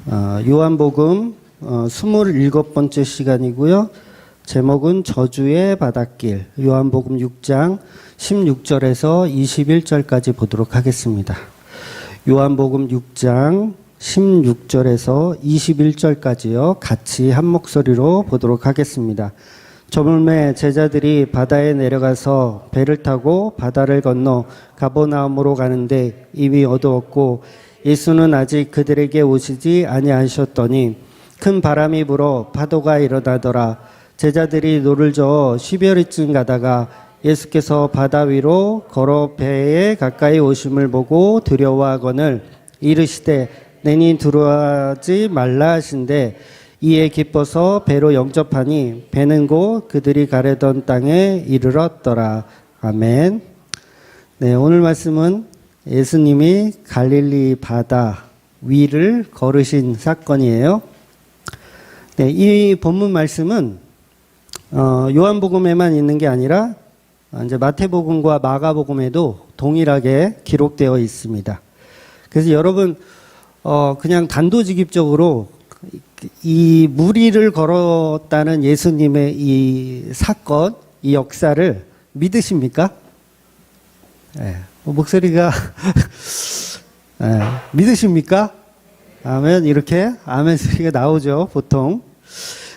요한복음 27번째 시간이고요. 제목은 저주의 바닷길, 요한복음 6장 16절에서 21절까지 보도록 하겠습니다. 요한복음 6장 16절에서 21절까지요. 같이 한 목소리로 보도록 하겠습니다. 저물매 제자들이 바다에 내려가서 배를 타고 바다를 건너 가버나움으로 가는데 이미 어두웠고 예수는 아직 그들에게 오시지 아니하셨더니 큰 바람이 불어 파도가 일어나더라. 제자들이 노를 저어 10여리쯤 가다가 예수께서 바다 위로 걸어 배에 가까이 오심을 보고 두려워하거늘 이르시되 내니 두려워하지 말라 하신대 이에 기뻐서 배로 영접하니 배는 곧 그들이 가려던 땅에 이르렀더라. 아멘. 네, 오늘 말씀은 예수님이 갈릴리 바다 위를 걸으신 사건이에요. 네, 이 본문 말씀은 요한복음에만 있는 게 아니라 이제 마태복음과 마가복음에도 동일하게 기록되어 있습니다. 그래서 여러분 그냥 단도직입적으로 이 무리를 걸었다는 예수님의 이 사건, 이 역사를 믿으십니까? 네, 목소리가 네, 믿으십니까? 아멘. 이렇게 아멘 소리가 나오죠, 보통.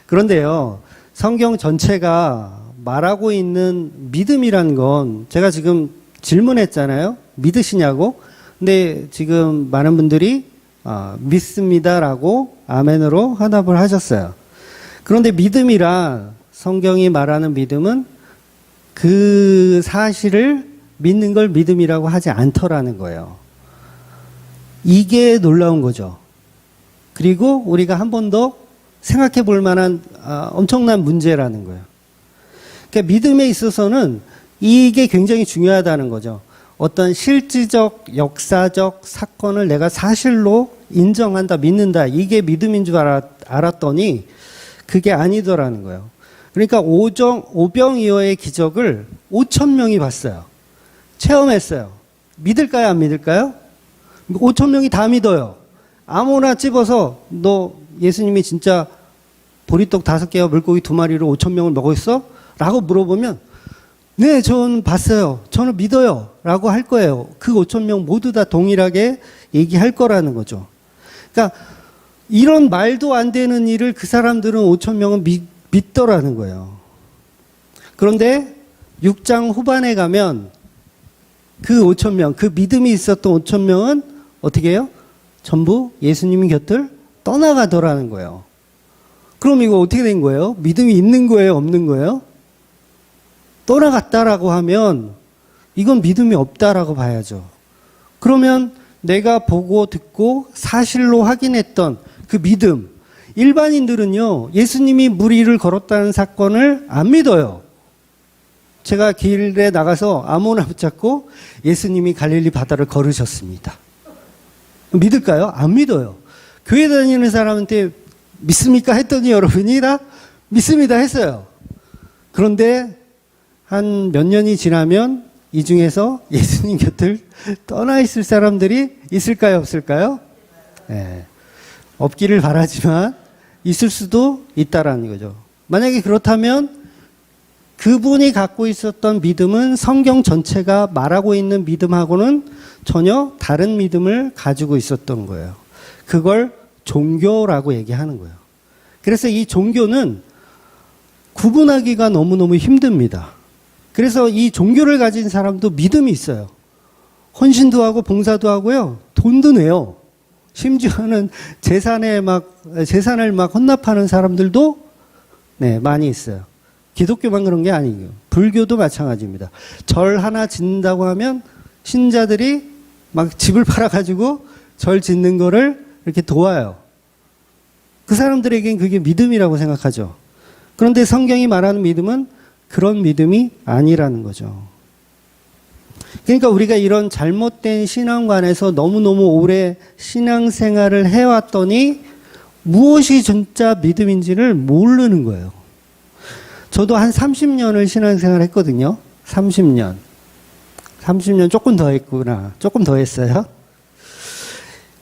그런데요, 성경 전체가 말하고 있는 믿음이란 건 제가 지금 질문했잖아요. 믿으시냐고? 근데 지금 많은 분들이 믿습니다라고 아멘으로 화답을 하셨어요. 그런데 믿음이란 성경이 말하는 믿음은 그 사실을 믿는 걸 믿음이라고 하지 않더라는 거예요. 이게 놀라운 거죠. 그리고 우리가 한 번 더 생각해 볼 만한 엄청난 문제라는 거예요. 그러니까 믿음에 있어서는 이게 굉장히 중요하다는 거죠. 어떤 실질적, 역사적 사건을 내가 사실로 인정한다, 믿는다. 이게 믿음인 줄 알았더니 그게 아니더라는 거예요. 그러니까 오병이어의 기적을 5,000명이 봤어요. 체험했어요. 믿을까요, 안 믿을까요? 5,000명이 다 믿어요. 아무나 집어서 너 예수님이 진짜 보리떡 5개와 물고기 2마리로 5,000명을 먹었어? 라고 물어보면 네, 저는 봤어요. 저는 믿어요. 라고 할 거예요. 그 5,000명 모두 다 동일하게 얘기할 거라는 거죠. 그러니까 이런 말도 안 되는 일을 그 사람들은 5,000명은 믿더라는 거예요. 그런데 6장 후반에 가면 그 5,000명, 그 믿음이 있었던 5,000명은 어떻게 해요? 전부 예수님 곁을 떠나가더라는 거예요. 그럼 이거 어떻게 된 거예요? 믿음이 있는 거예요? 없는 거예요? 떠나갔다라고 하면 이건 믿음이 없다라고 봐야죠. 그러면 내가 보고 듣고 사실로 확인했던 그 믿음, 일반인들은요, 예수님이 물 위를 걸었다는 사건을 안 믿어요. 제가 길에 나가서 아무나 붙잡고 예수님이 갈릴리 바다를 걸으셨습니다. 믿을까요? 안 믿어요. 교회 다니는 사람한테 믿습니까? 했더니 여러분이 다 믿습니다 했어요. 그런데 한 몇 년이 지나면 이 중에서 예수님 곁을 떠나 있을 사람들이 있을까요? 없을까요? 네. 없기를 바라지만 있을 수도 있다라는 거죠. 만약에 그렇다면 그분이 갖고 있었던 믿음은 성경 전체가 말하고 있는 믿음하고는 전혀 다른 믿음을 가지고 있었던 거예요. 그걸 종교라고 얘기하는 거예요. 그래서 이 종교는 구분하기가 너무너무 힘듭니다. 그래서 이 종교를 가진 사람도 믿음이 있어요. 헌신도 하고 봉사도 하고요. 돈도 내요. 심지어는 재산을 막 헌납하는 사람들도 네, 많이 있어요. 기독교만 그런 게 아니에요. 불교도 마찬가지입니다. 절 하나 짓는다고 하면 신자들이 막 집을 팔아가지고 절 짓는 거를 이렇게 도와요. 그 사람들에겐 그게 믿음이라고 생각하죠. 그런데 성경이 말하는 믿음은 그런 믿음이 아니라는 거죠. 그러니까 우리가 이런 잘못된 신앙관에서 너무너무 오래 신앙생활을 해왔더니 무엇이 진짜 믿음인지를 모르는 거예요. 저도 한 30년을 신앙생활 했거든요. 30년 조금 더 했구나. 조금 더 했어요.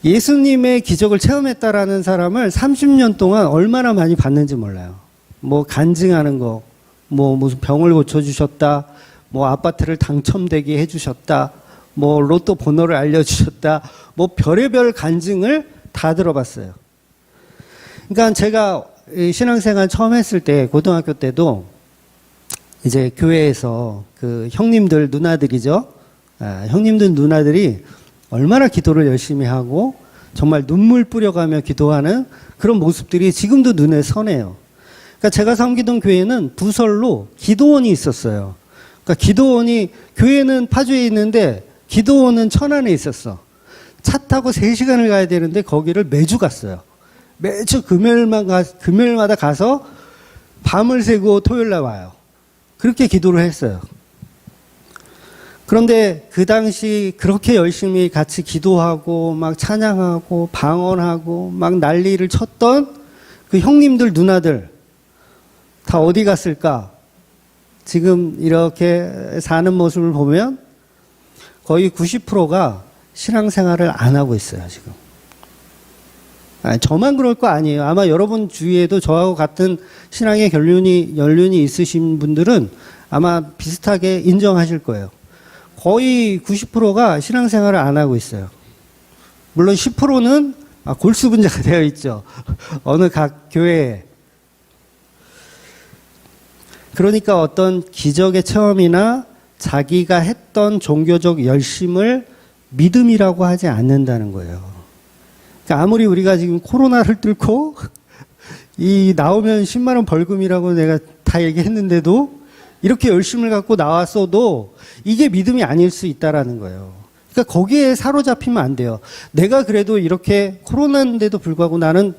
예수님의 기적을 체험했다라는 사람을 30년 동안 얼마나 많이 봤는지 몰라요. 뭐 간증하는 거, 뭐 무슨 병을 고쳐주셨다, 뭐 아파트를 당첨되게 해주셨다, 뭐 로또 번호를 알려주셨다, 뭐 별의별 간증을 다 들어봤어요. 그러니까 제가 신앙생활 처음 했을 때, 고등학교 때도 이제 교회에서 그 형님들, 누나들이죠. 형님들, 누나들이 얼마나 기도를 열심히 하고 정말 눈물 뿌려가며 기도하는 그런 모습들이 지금도 눈에 선해요. 그러니까 제가 섬기던 교회는 부설로 기도원이 있었어요. 그러니까 기도원이, 교회는 파주에 있는데 기도원은 천안에 있었어. 차 타고 3시간을 가야 되는데 거기를 매주 갔어요. 매주 금요일마다 가서 밤을 새고 토요일 날 와요. 그렇게 기도를 했어요. 그런데 그 당시 그렇게 열심히 같이 기도하고 막 찬양하고 방언하고 막 난리를 쳤던 그 형님들, 누나들 다 어디 갔을까? 지금 이렇게 사는 모습을 보면 거의 90%가 신앙생활을 안 하고 있어요, 지금. 저만 그럴 거 아니에요. 아마 여러분 주위에도 저하고 같은 신앙의 연륜이 있으신 분들은 아마 비슷하게 인정하실 거예요. 거의 90%가 신앙생활을 안 하고 있어요. 물론 10%는 골수분자가 되어 있죠. 어느 각 교회에. 그러니까 어떤 기적의 체험이나 자기가 했던 종교적 열심을 믿음이라고 하지 않는다는 거예요. 그러니까 아무리 우리가 지금 코로나를 뚫고 나오면 10만 원 벌금이라고 내가 다 얘기했는데도 이렇게 열심을 갖고 나왔어도 이게 믿음이 아닐 수 있다라는 거예요. 그러니까 거기에 사로잡히면 안 돼요. 내가 그래도 이렇게 코로나인데도 불구하고 나는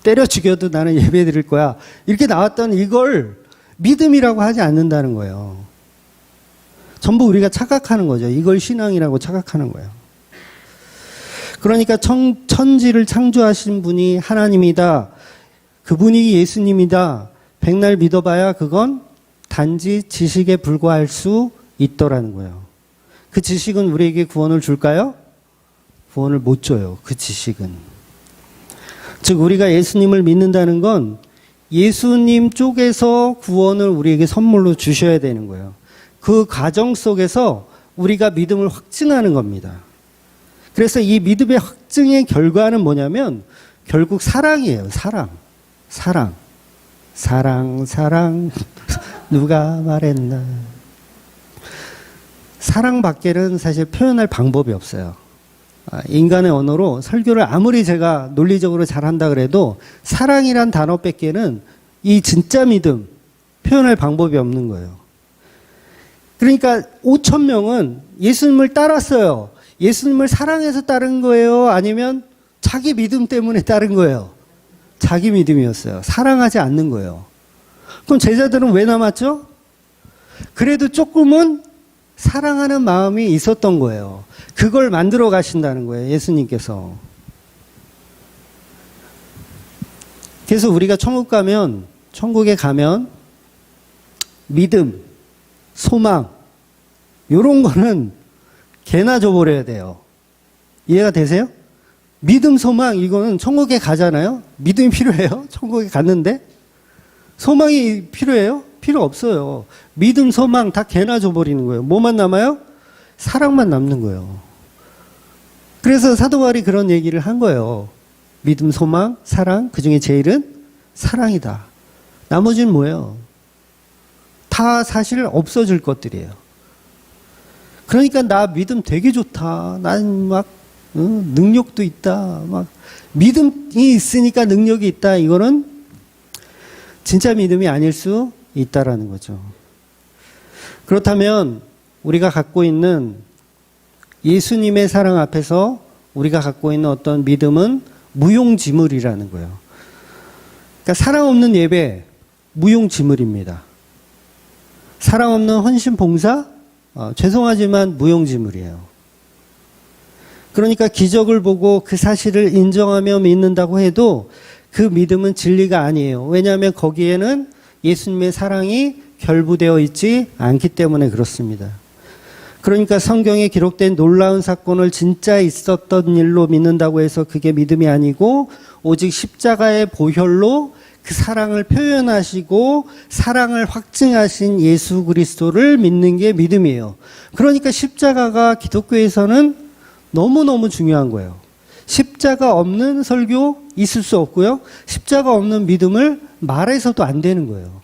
때려 죽여도 나는 예배 드릴 거야. 이렇게 나왔던 이걸 믿음이라고 하지 않는다는 거예요. 전부 우리가 착각하는 거죠. 이걸 신앙이라고 착각하는 거예요. 그러니까 천지를 창조하신 분이 하나님이다. 그분이 예수님이다. 백날 믿어봐야 그건 단지 지식에 불과할 수 있더라는 거예요. 그 지식은 우리에게 구원을 줄까요? 구원을 못 줘요. 그 지식은. 즉 우리가 예수님을 믿는다는 건 예수님 쪽에서 구원을 우리에게 선물로 주셔야 되는 거예요. 그 과정 속에서 우리가 믿음을 확증하는 겁니다. 그래서 이 믿음의 확증의 결과는 뭐냐면 결국 사랑이에요. 사랑. 누가 말했나. 사랑밖에는 사실 표현할 방법이 없어요. 인간의 언어로 설교를 아무리 제가 논리적으로 잘한다 그래도 사랑이란 단어 뺏기는 이 진짜 믿음 표현할 방법이 없는 거예요. 그러니까 5천 명은 예수님을 따랐어요. 예수님을 사랑해서 따른 거예요? 아니면 자기 믿음 때문에 따른 거예요? 자기 믿음이었어요. 사랑하지 않는 거예요. 그럼 제자들은 왜 남았죠? 그래도 조금은 사랑하는 마음이 있었던 거예요. 그걸 만들어 가신다는 거예요. 예수님께서. 그래서 우리가 천국에 가면 믿음, 소망 이런 거는 개나 줘버려야 돼요. 이해가 되세요? 믿음, 소망 이거는 천국에 가잖아요. 믿음이 필요해요? 천국에 갔는데? 소망이 필요해요? 필요 없어요. 믿음, 소망 다 개나 줘버리는 거예요. 뭐만 남아요? 사랑만 남는 거예요. 그래서 사도 바울이 그런 얘기를 한 거예요. 믿음, 소망, 사랑, 그 중에 제일은 사랑이다. 나머지는 뭐예요? 다 사실 없어질 것들이에요. 그러니까 나 믿음 되게 좋다. 난 막 능력도 있다. 막 믿음이 있으니까 능력이 있다. 이거는 진짜 믿음이 아닐 수 있다라는 거죠. 그렇다면 우리가 갖고 있는 예수님의 사랑 앞에서 우리가 갖고 있는 어떤 믿음은 무용지물이라는 거예요. 그러니까 사랑 없는 예배, 무용지물입니다. 사랑 없는 헌신 봉사, 죄송하지만 무용지물이에요. 그러니까 기적을 보고 그 사실을 인정하며 믿는다고 해도 그 믿음은 진리가 아니에요. 왜냐하면 거기에는 예수님의 사랑이 결부되어 있지 않기 때문에 그렇습니다. 그러니까 성경에 기록된 놀라운 사건을 진짜 있었던 일로 믿는다고 해서 그게 믿음이 아니고 오직 십자가의 보혈로 그 사랑을 표현하시고 사랑을 확증하신 예수 그리스도를 믿는 게 믿음이에요. 그러니까 십자가가 기독교에서는 너무너무 중요한 거예요. 십자가 없는 설교 있을 수 없고요. 십자가 없는 믿음을 말해서도 안 되는 거예요.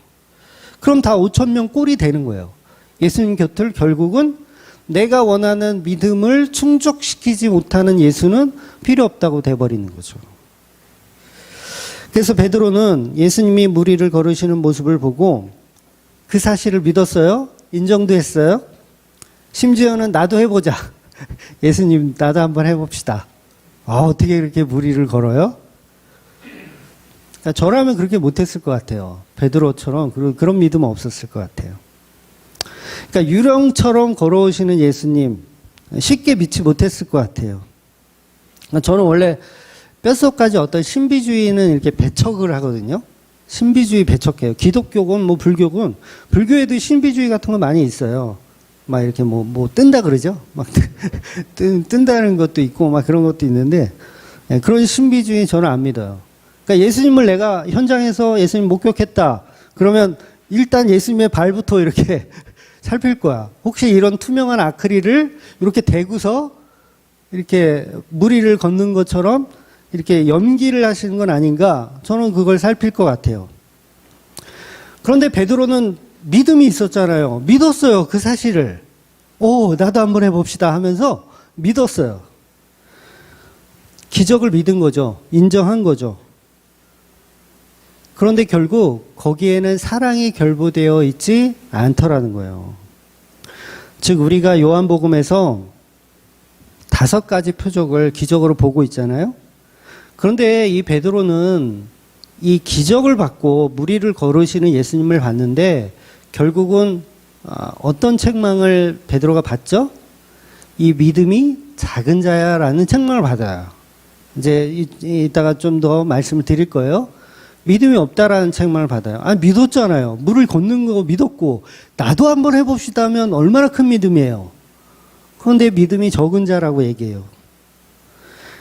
그럼 다 5천 명 꼴이 되는 거예요. 예수님 곁을 결국은 내가 원하는 믿음을 충족시키지 못하는 예수는 필요 없다고 돼버리는 거죠. 그래서 베드로는 예수님이 무리를 걸으시는 모습을 보고 그 사실을 믿었어요. 인정도 했어요. 심지어는 나도 해보자. 예수님 나도 한번 해봅시다. 어떻게 이렇게 무리를 걸어요? 그러니까 저라면 그렇게 못했을 것 같아요. 베드로처럼 그런 믿음은 없었을 것 같아요. 그러니까 유령처럼 걸어오시는 예수님 쉽게 믿지 못했을 것 같아요. 그러니까 저는 원래 뼛속까지 어떤 신비주의는 이렇게 배척을 하거든요. 신비주의 배척해요. 기독교건 뭐 불교건 불교에도 신비주의 같은 거 많이 있어요. 막 이렇게 뭐 뜬다 그러죠. 막 뜬다는 것도 있고 막 그런 것도 있는데 그런 신비주의 저는 안 믿어요. 그러니까 예수님을 내가 현장에서 예수님 목격했다. 그러면 일단 예수님의 발부터 이렇게 살필 거야. 혹시 이런 투명한 아크릴을 이렇게 대고서 이렇게 무리를 걷는 것처럼 이렇게 연기를 하시는 건 아닌가? 저는 그걸 살필 것 같아요. 그런데 베드로는 믿음이 있었잖아요. 믿었어요. 그 사실을. 나도 한번 해봅시다 하면서 믿었어요. 기적을 믿은 거죠. 인정한 거죠. 그런데 결국 거기에는 사랑이 결부되어 있지 않더라는 거예요. 즉 우리가 요한복음에서 5가지 표적을 기적으로 보고 있잖아요. 그런데 이 베드로는 이 기적을 받고 무리를 걸으시는 예수님을 봤는데 결국은 어떤 책망을 베드로가 받죠? 이 믿음이 작은 자야라는 책망을 받아요. 이제 이따가 좀 더 말씀을 드릴 거예요. 믿음이 없다라는 책망을 받아요. 믿었잖아요. 물을 걷는 거 믿었고 나도 한번 해봅시다 하면 얼마나 큰 믿음이에요. 그런데 믿음이 적은 자라고 얘기해요.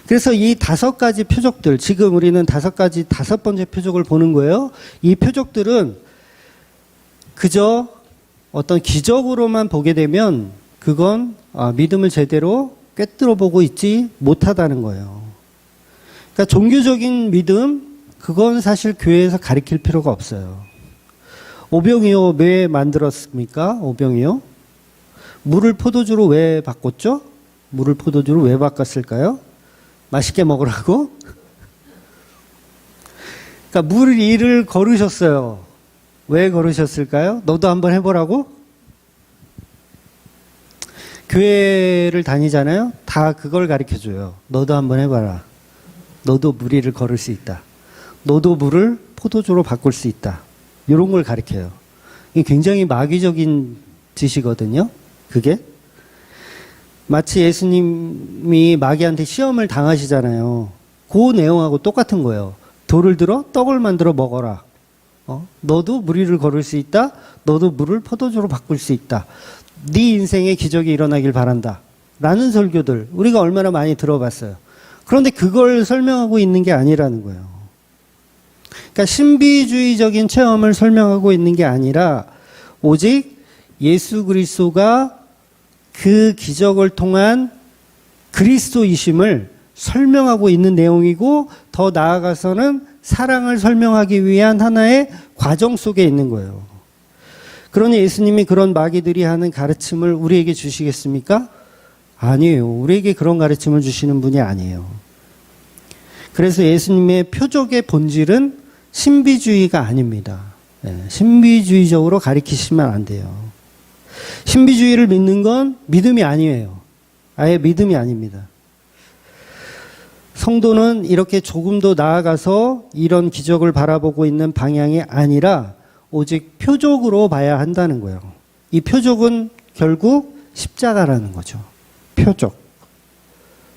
그래서 이 5가지 표적들, 지금 우리는 5번째 표적을 보는 거예요. 이 표적들은 그저 어떤 기적으로만 보게 되면 그건 믿음을 제대로 꿰뚫어 보고 있지 못하다는 거예요. 그러니까 종교적인 믿음, 그건 사실 교회에서 가르칠 필요가 없어요. 오병이어 왜 만들었습니까? 오병이어? 물을 포도주로 왜 바꿨죠? 물을 포도주로 왜 바꿨을까요? 맛있게 먹으라고? 그러니까 물 위를 걸으셨어요. 왜 걸으셨을까요? 너도 한번 해보라고? 교회를 다니잖아요. 다 그걸 가르쳐줘요. 너도 한번 해봐라. 너도 물 위를 걸을 수 있다. 너도 물을 포도주로 바꿀 수 있다. 이런 걸 가르쳐요. 이게 굉장히 마귀적인 짓이거든요. 그게. 마치 예수님이 마귀한테 시험을 당하시잖아요. 그 내용하고 똑같은 거예요. 돌을 들어 떡을 만들어 먹어라. 너도 물 위를 걸을 수 있다. 너도 물을 포도주로 바꿀 수 있다. 네 인생에 기적이 일어나길 바란다. 라는 설교들 우리가 얼마나 많이 들어봤어요. 그런데 그걸 설명하고 있는 게 아니라는 거예요. 그러니까 신비주의적인 체험을 설명하고 있는 게 아니라 오직 예수 그리스도가 그 기적을 통한 그리스도이심을 설명하고 있는 내용이고 더 나아가서는 사랑을 설명하기 위한 하나의 과정 속에 있는 거예요. 그러니 예수님이 그런 마귀들이 하는 가르침을 우리에게 주시겠습니까? 아니에요. 우리에게 그런 가르침을 주시는 분이 아니에요. 그래서 예수님의 표적의 본질은 신비주의가 아닙니다. 신비주의적으로 가르치시면 안 돼요. 신비주의를 믿는 건 믿음이 아니에요. 아예 믿음이 아닙니다. 성도는 이렇게 조금 더 나아가서 이런 기적을 바라보고 있는 방향이 아니라 오직 표적으로 봐야 한다는 거예요. 이 표적은 결국 십자가라는 거죠. 표적.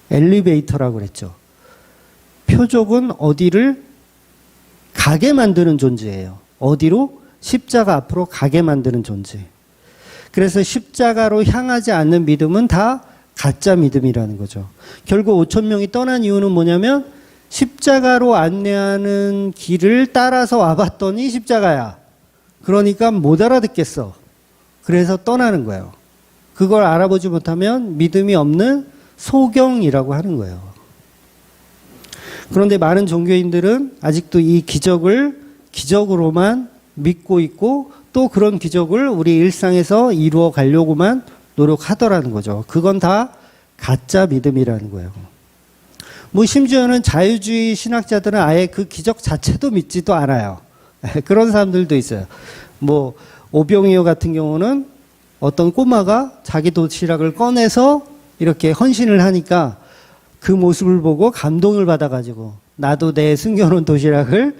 엘리베이터라고 그랬죠. 표적은 어디를 가게 만드는 존재예요. 어디로? 십자가 앞으로 가게 만드는 존재. 그래서 십자가로 향하지 않는 믿음은 다 가짜 믿음이라는 거죠. 결국 5천 명이 떠난 이유는 뭐냐면 십자가로 안내하는 길을 따라서 와봤더니 십자가야. 그러니까 못 알아듣겠어. 그래서 떠나는 거예요. 그걸 알아보지 못하면 믿음이 없는 소경이라고 하는 거예요. 그런데 많은 종교인들은 아직도 이 기적을 기적으로만 믿고 있고 또 그런 기적을 우리 일상에서 이루어 가려고만 노력하더라는 거죠. 그건 다 가짜 믿음이라는 거예요. 뭐 심지어는 자유주의 신학자들은 아예 그 기적 자체도 믿지도 않아요. 그런 사람들도 있어요. 뭐 오병이어 같은 경우는 어떤 꼬마가 자기 도시락을 꺼내서 이렇게 헌신을 하니까 그 모습을 보고 감동을 받아가지고 나도 내 숨겨놓은 도시락을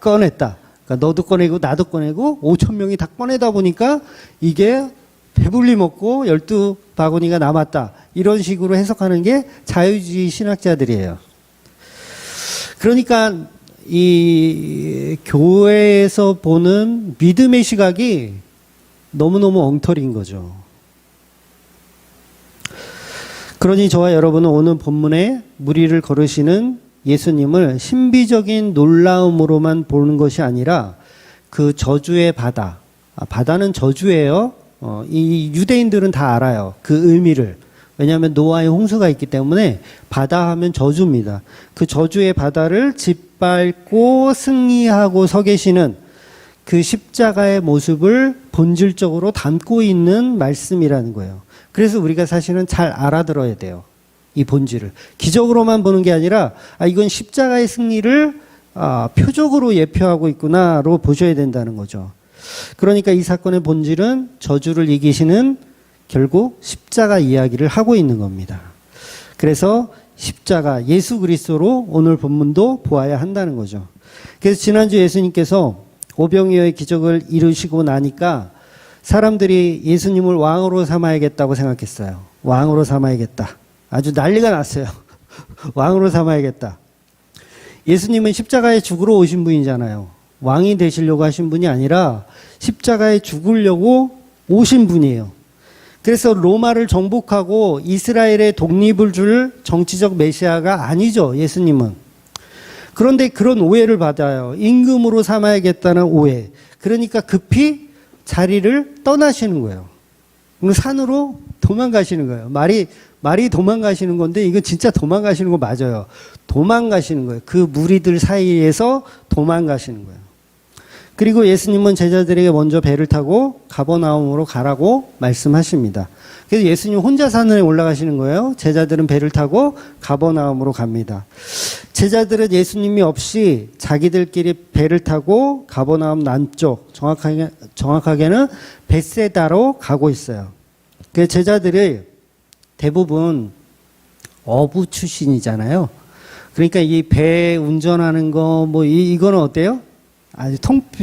꺼냈다. 그러니까 너도 꺼내고 나도 꺼내고 5천 명이 다 꺼내다 보니까 이게 배불리 먹고 12바구니가 남았다. 이런 식으로 해석하는 게 자유주의 신학자들이에요. 그러니까 이 교회에서 보는 믿음의 시각이 너무너무 엉터리인 거죠. 그러니 저와 여러분은 오늘 본문에 무리를 걸으시는 예수님을 신비적인 놀라움으로만 보는 것이 아니라 그 저주의 바다, 바다는 저주예요. 이 유대인들은 다 알아요. 그 의미를. 왜냐하면 노아의 홍수가 있기 때문에 바다 하면 저주입니다. 그 저주의 바다를 짓밟고 승리하고 서 계시는 그 십자가의 모습을 본질적으로 담고 있는 말씀이라는 거예요. 그래서 우리가 사실은 잘 알아들어야 돼요. 이 본질을. 기적으로만 보는 게 아니라 이건 십자가의 승리를 표적으로 예표하고 있구나로 보셔야 된다는 거죠. 그러니까 이 사건의 본질은 저주를 이기시는 결국 십자가 이야기를 하고 있는 겁니다. 그래서 십자가, 예수 그리스도로 오늘 본문도 보아야 한다는 거죠. 그래서 지난주 예수님께서 오병이어의 기적을 이루시고 나니까 사람들이 예수님을 왕으로 삼아야겠다고 생각했어요. 왕으로 삼아야겠다. 아주 난리가 났어요. 왕으로 삼아야겠다. 예수님은 십자가에 죽으러 오신 분이잖아요. 왕이 되시려고 하신 분이 아니라 십자가에 죽으려고 오신 분이에요. 그래서 로마를 정복하고 이스라엘의 독립을 줄 정치적 메시아가 아니죠, 예수님은. 그런데 그런 오해를 받아요. 임금으로 삼아야겠다는 오해. 그러니까 급히 자리를 떠나시는 거예요. 산으로 도망가시는 거예요. 말이 도망가시는 건데 이건 진짜 도망가시는 거 맞아요. 도망가시는 거예요. 그 무리들 사이에서 도망가시는 거예요. 그리고 예수님은 제자들에게 먼저 배를 타고 가버나움으로 가라고 말씀하십니다. 그래서 예수님 혼자 산에 올라가시는 거예요. 제자들은 배를 타고 가버나움으로 갑니다. 제자들은 예수님이 없이 자기들끼리 배를 타고 가버나움 남쪽, 정확하게는 벳세다로 가고 있어요. 그 제자들이 대부분 어부 출신이잖아요. 그러니까 이 배 운전하는 거 이거는 어때요? 아주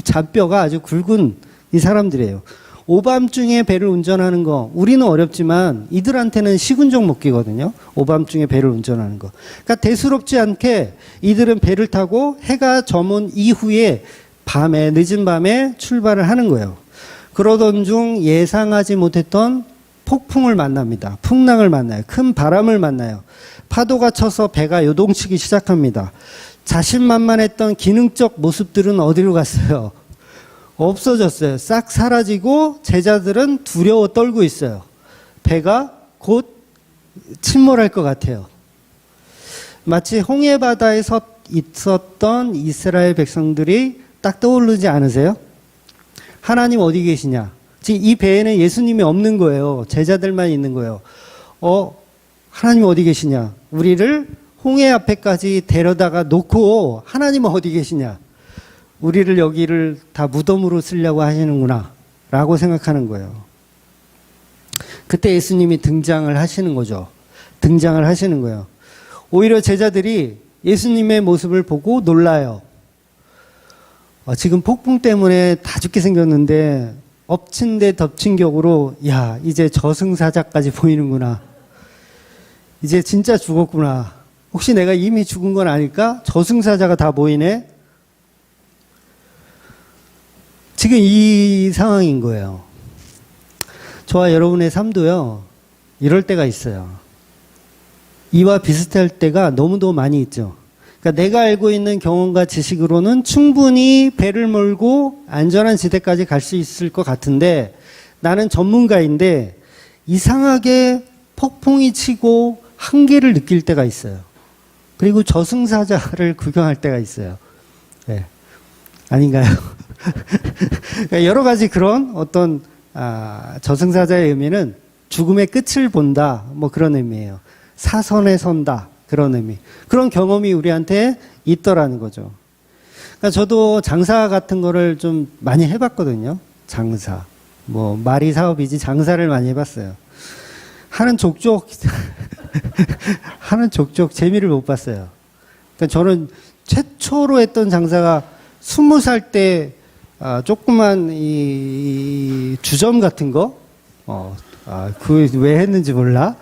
잔뼈가 아주 굵은 이 사람들이에요. 오밤중에 배를 운전하는 거 우리는 어렵지만 이들한테는 식은 죽 먹기거든요. 오밤중에 배를 운전하는 거. 그러니까 대수롭지 않게 이들은 배를 타고 해가 저문 이후에 늦은 밤에 출발을 하는 거예요. 그러던 중 예상하지 못했던 폭풍을 만납니다. 풍랑을 만나요. 큰 바람을 만나요. 파도가 쳐서 배가 요동치기 시작합니다. 자신만만했던 기능적 모습들은 어디로 갔어요? 없어졌어요. 싹 사라지고 제자들은 두려워 떨고 있어요. 배가 곧 침몰할 것 같아요. 마치 홍해바다에 있었던 이스라엘 백성들이 딱 떠오르지 않으세요? 하나님 어디 계시냐? 지금 이 배에는 예수님이 없는 거예요. 제자들만 있는 거예요. 하나님 어디 계시냐? 우리를 홍해 앞에까지 데려다가 놓고 하나님은 어디 계시냐? 우리를 여기를 다 무덤으로 쓰려고 하시는구나 라고 생각하는 거예요. 그때 예수님이 등장을 하시는 거죠. 등장을 하시는 거예요. 오히려 제자들이 예수님의 모습을 보고 놀라요. 지금 폭풍 때문에 다 죽게 생겼는데 엎친 데 덮친 격으로 이제 저승사자까지 보이는구나. 이제 진짜 죽었구나. 혹시 내가 이미 죽은 건 아닐까? 저승사자가 다 보이네. 지금 이 상황인 거예요. 저와 여러분의 삶도요, 이럴 때가 있어요. 이와 비슷할 때가 너무도 많이 있죠. 그러니까 내가 알고 있는 경험과 지식으로는 충분히 배를 몰고 안전한 지대까지 갈 수 있을 것 같은데 나는 전문가인데 이상하게 폭풍이 치고 한계를 느낄 때가 있어요. 그리고 저승사자를 구경할 때가 있어요. 네. 아닌가요? 그러니까 여러 가지 그런 어떤 저승사자의 의미는 죽음의 끝을 본다, 뭐 그런 의미예요. 사선에 선다, 그런 의미. 그런 경험이 우리한테 있더라는 거죠. 그러니까 저도 장사 같은 거를 좀 많이 해봤거든요. 장사. 뭐 말이 사업이지 장사를 많이 해봤어요. 하는 족족 하는 족족 재미를 못 봤어요. 그러니까 저는 최초로 했던 장사가 20살 때 조그만 이 주점 같은 거, 그 왜 했는지 몰라.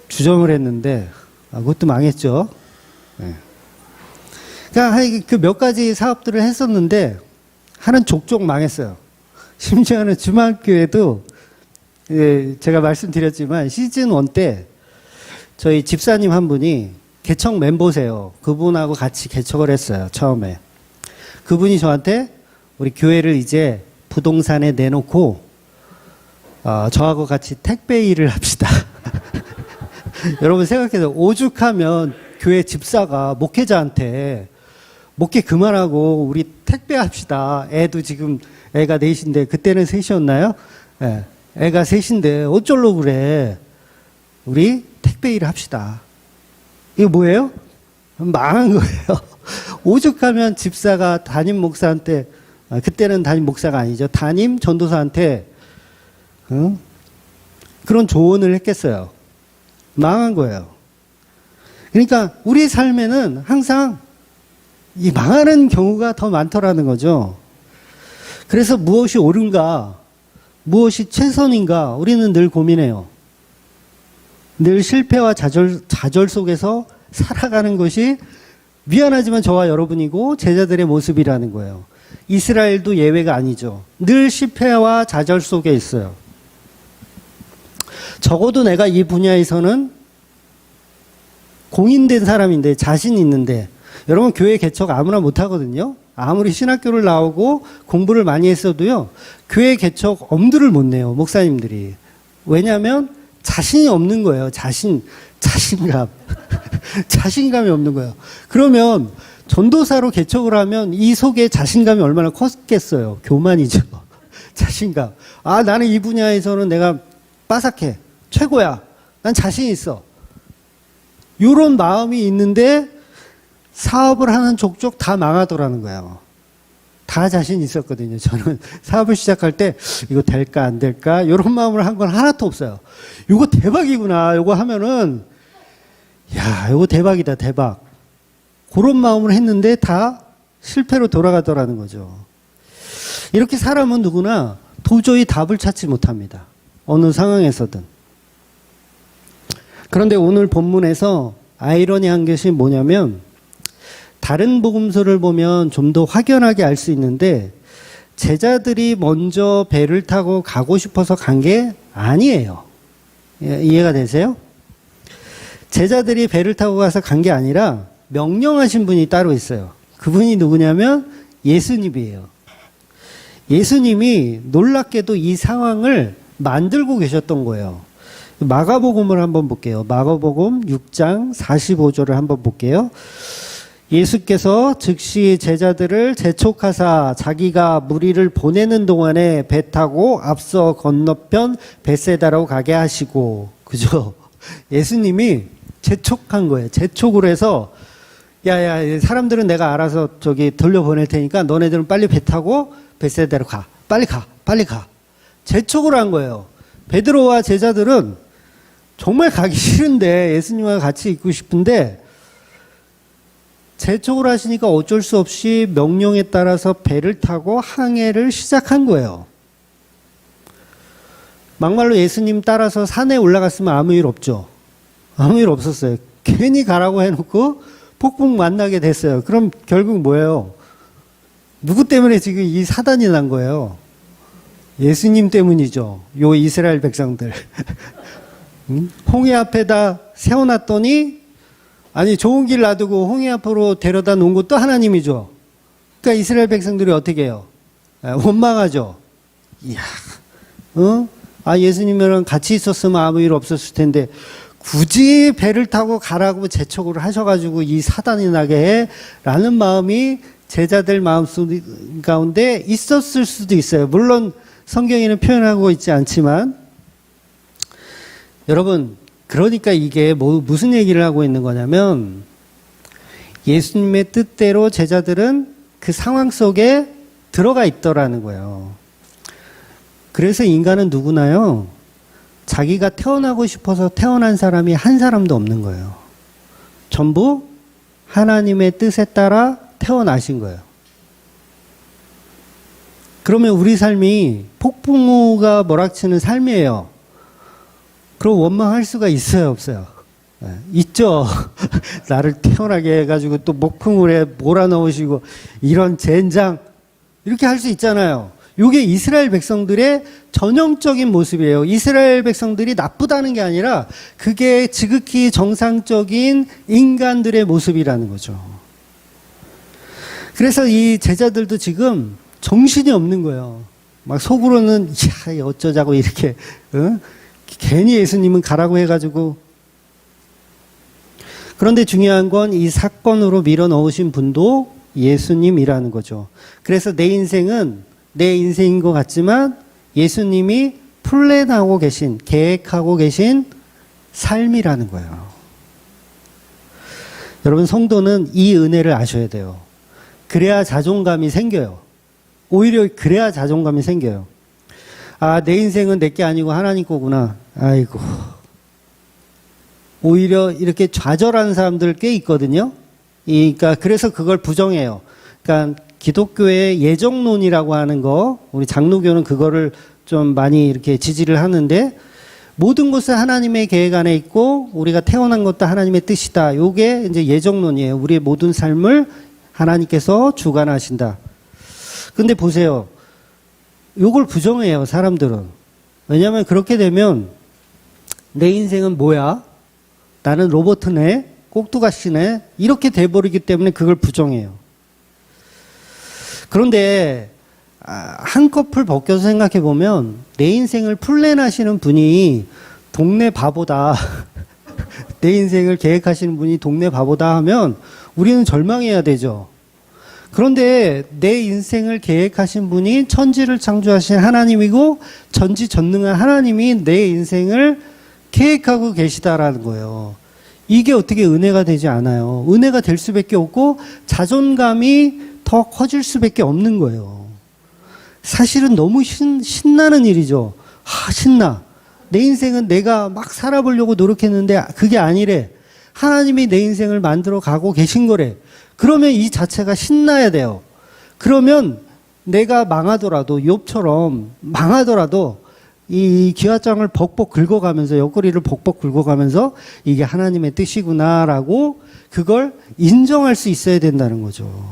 주점을 했는데 그것도 망했죠. 네. 그러니까 그 몇 가지 사업들을 했었는데 하는 족족 망했어요. 심지어는 주말교회도 제가 말씀드렸지만 시즌 1 때 저희 집사님 한 분이 개척 멤버세요. 그분하고 같이 개척을 했어요. 처음에. 그분이 저한테 우리 교회를 이제 부동산에 내놓고 저하고 같이 택배 일을 합시다. 여러분 생각해서 오죽하면 교회 집사가 목회자한테 목회 그만하고 우리 택배 합시다. 애도 지금 애가 4인데 그때는 3이었나요? 네. 애가 3인데 어쩔로 그래. 우리 택배 일을 합시다. 이거 뭐예요? 망한 거예요. 오죽하면 집사가 담임 목사한테, 그때는 담임 목사가 아니죠. 담임 전도사한테 그런 조언을 했겠어요. 망한 거예요. 그러니까 우리 삶에는 항상 이 망하는 경우가 더 많더라는 거죠. 그래서 무엇이 옳은가, 무엇이 최선인가 우리는 늘 고민해요. 늘 실패와 좌절 속에서 살아가는 것이 미안하지만 저와 여러분이고 제자들의 모습이라는 거예요. 이스라엘도 예외가 아니죠. 늘 실패와 좌절 속에 있어요. 적어도 내가 이 분야에서는 공인된 사람인데, 자신 있는데, 여러분 교회 개척 아무나 못하거든요. 아무리 신학교를 나오고 공부를 많이 했어도요, 교회 개척 엄두를 못 내요, 목사님들이. 왜냐하면 자신이 없는 거예요. 자신감. 자신감이 없는 거예요. 그러면 전도사로 개척을 하면 이 속에 자신감이 얼마나 컸겠어요. 교만이죠. 자신감. 나는 이 분야에서는 내가 빠삭해. 최고야. 난 자신 있어. 이런 마음이 있는데 사업을 하는 족족 다 망하더라는 거예요. 다 자신 있었거든요. 저는 사업을 시작할 때 이거 될까 안 될까 이런 마음을 한 건 하나도 없어요. 이거 대박이구나. 이거 하면은 야, 이거 대박이다, 대박. 그런 마음을 했는데 다 실패로 돌아가더라는 거죠. 이렇게 사람은 누구나 도저히 답을 찾지 못합니다. 어느 상황에서든. 그런데 오늘 본문에서 아이러니한 것이 뭐냐면, 다른 복음서를 보면 좀 더 확연하게 알 수 있는데 제자들이 먼저 배를 타고 가고 싶어서 간 게 아니에요. 이해가 되세요? 제자들이 배를 타고 가서 간 게 아니라 명령하신 분이 따로 있어요. 그분이 누구냐면 예수님이에요. 예수님이 놀랍게도 이 상황을 만들고 계셨던 거예요. 마가복음을 한번 볼게요. 마가복음 6장 45절을 한번 볼게요. 예수께서 즉시 제자들을 재촉하사 자기가 무리를 보내는 동안에 배 타고 앞서 건너편 벳세다로 가게 하시고, 그죠? 예수님이 재촉한 거예요. 재촉을 해서 야야, 사람들은 내가 알아서 저기 돌려보낼 테니까 너네들은 빨리 배 타고 벳세다로 가. 빨리 가. 빨리 가. 재촉을 한 거예요. 베드로와 제자들은 정말 가기 싫은데, 예수님과 같이 있고 싶은데 재촉을 하시니까 어쩔 수 없이 명령에 따라서 배를 타고 항해를 시작한 거예요. 막말로 예수님 따라서 산에 올라갔으면 아무 일 없죠. 아무 일 없었어요. 괜히 가라고 해놓고 폭풍 만나게 됐어요. 그럼 결국 뭐예요? 누구 때문에 지금 이 사단이 난 거예요? 예수님 때문이죠. 요 이스라엘 백성들. 홍해 앞에다 세워놨더니, 아니, 좋은 길 놔두고 홍해 앞으로 데려다 놓은 것도 하나님이죠. 그러니까 이스라엘 백성들이 어떻게 해요? 원망하죠. 이야, 예수님이랑 같이 있었으면 아무 일 없었을 텐데, 굳이 배를 타고 가라고 재촉을 하셔가지고 이 사단이 나게 해? 라는 마음이 제자들 마음속 가운데 있었을 수도 있어요. 물론 성경에는 표현하고 있지 않지만, 여러분, 그러니까 이게 무슨 얘기를 하고 있는 거냐면, 예수님의 뜻대로 제자들은 그 상황 속에 들어가 있더라는 거예요. 그래서 인간은 누구나요, 자기가 태어나고 싶어서 태어난 사람이 한 사람도 없는 거예요. 전부 하나님의 뜻에 따라 태어나신 거예요. 그러면 우리 삶이 폭풍우가 몰아치는 삶이에요. 그럼 원망할 수가 있어요, 없어요? 네, 있죠. 나를 태어나게 해가지고 또 폭풍우에 몰아넣으시고 이런 젠장, 이렇게 할 수 있잖아요. 이게 이스라엘 백성들의 전형적인 모습이에요. 이스라엘 백성들이 나쁘다는 게 아니라 그게 지극히 정상적인 인간들의 모습이라는 거죠. 그래서 이 제자들도 지금 정신이 없는 거예요. 막 속으로는 야, 어쩌자고 이렇게 괜히 예수님은 가라고 해가지고. 그런데 중요한 건 이 사건으로 밀어넣으신 분도 예수님이라는 거죠. 그래서 내 인생은 내 인생인 것 같지만 예수님이 플랜하고 계신, 계획하고 계신 삶이라는 거예요. 여러분, 성도는 이 은혜를 아셔야 돼요. 그래야 자존감이 생겨요. 오히려 그래야 자존감이 생겨요. 아, 내 인생은 내 게 아니고 하나님 거구나. 아이고. 오히려 이렇게 좌절하는 사람들 꽤 있거든요. 그러니까 그래서 그걸 부정해요. 그러니까 기독교의 예정론이라고 하는 거, 우리 장로교는 그거를 좀 많이 이렇게 지지를 하는데, 모든 것은 하나님의 계획 안에 있고 우리가 태어난 것도 하나님의 뜻이다. 요게 이제 예정론이에요. 우리의 모든 삶을 하나님께서 주관하신다. 근데 보세요. 요걸 부정해요, 사람들은. 왜냐하면 그렇게 되면 내 인생은 뭐야? 나는 로버트네, 꼭두가시네, 이렇게 돼버리기 때문에 그걸 부정해요. 그런데 한꺼풀 벗겨서 생각해 보면 내 인생을 플랜하시는 분이 동네 바보다 내 인생을 계획하시는 분이 동네 바보다 하면 우리는 절망해야 되죠. 그런데 내 인생을 계획하신 분이 천지를 창조하신 하나님이고 전지전능한 하나님이 내 인생을 계획하고 계시다라는 거예요. 이게 어떻게 은혜가 되지 않아요? 은혜가 될 수밖에 없고 자존감이 더 커질 수밖에 없는 거예요. 사실은 너무 신나는 일이죠. 신나. 내 인생은 내가 막 살아보려고 노력했는데 그게 아니래. 하나님이 내 인생을 만들어 가고 계신 거래. 그러면 이 자체가 신나야 돼요. 그러면 내가 망하더라도, 욥처럼 망하더라도 이 기와장을 벅벅 긁어가면서, 옆구리를 벅벅 긁어가면서 이게 하나님의 뜻이구나라고 그걸 인정할 수 있어야 된다는 거죠.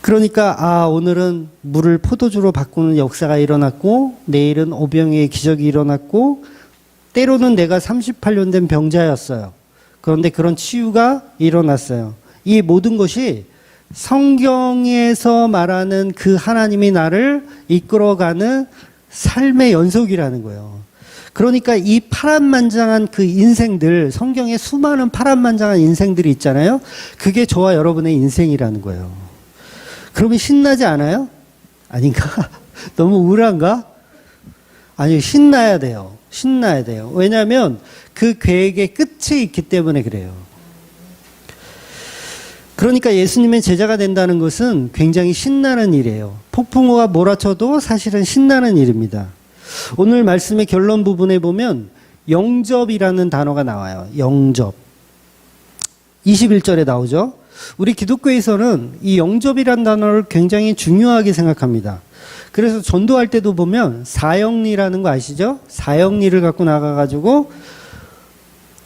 그러니까 오늘은 물을 포도주로 바꾸는 역사가 일어났고, 내일은 오병이의 기적이 일어났고, 때로는 내가 38년 된 병자였어요. 그런데 그런 치유가 일어났어요. 이 모든 것이 성경에서 말하는 그 하나님이 나를 이끌어가는 삶의 연속이라는 거예요. 그러니까 이 파란만장한 그 인생들, 성경에 수많은 파란만장한 인생들이 있잖아요. 그게 저와 여러분의 인생이라는 거예요. 그러면 신나지 않아요? 아닌가? 너무 우울한가? 아니요, 신나야 돼요. 신나야 돼요. 왜냐하면 그 계획의 끝이 있기 때문에 그래요. 그러니까 예수님의 제자가 된다는 것은 굉장히 신나는 일이에요. 폭풍우가 몰아쳐도 사실은 신나는 일입니다. 오늘 말씀의 결론 부분에 보면 영접이라는 단어가 나와요. 영접. 21절에 나오죠. 우리 기독교에서는 이 영접이라는 단어를 굉장히 중요하게 생각합니다. 그래서 전도할 때도 보면 사형리라는 거 아시죠? 사형리를 갖고 나가가지고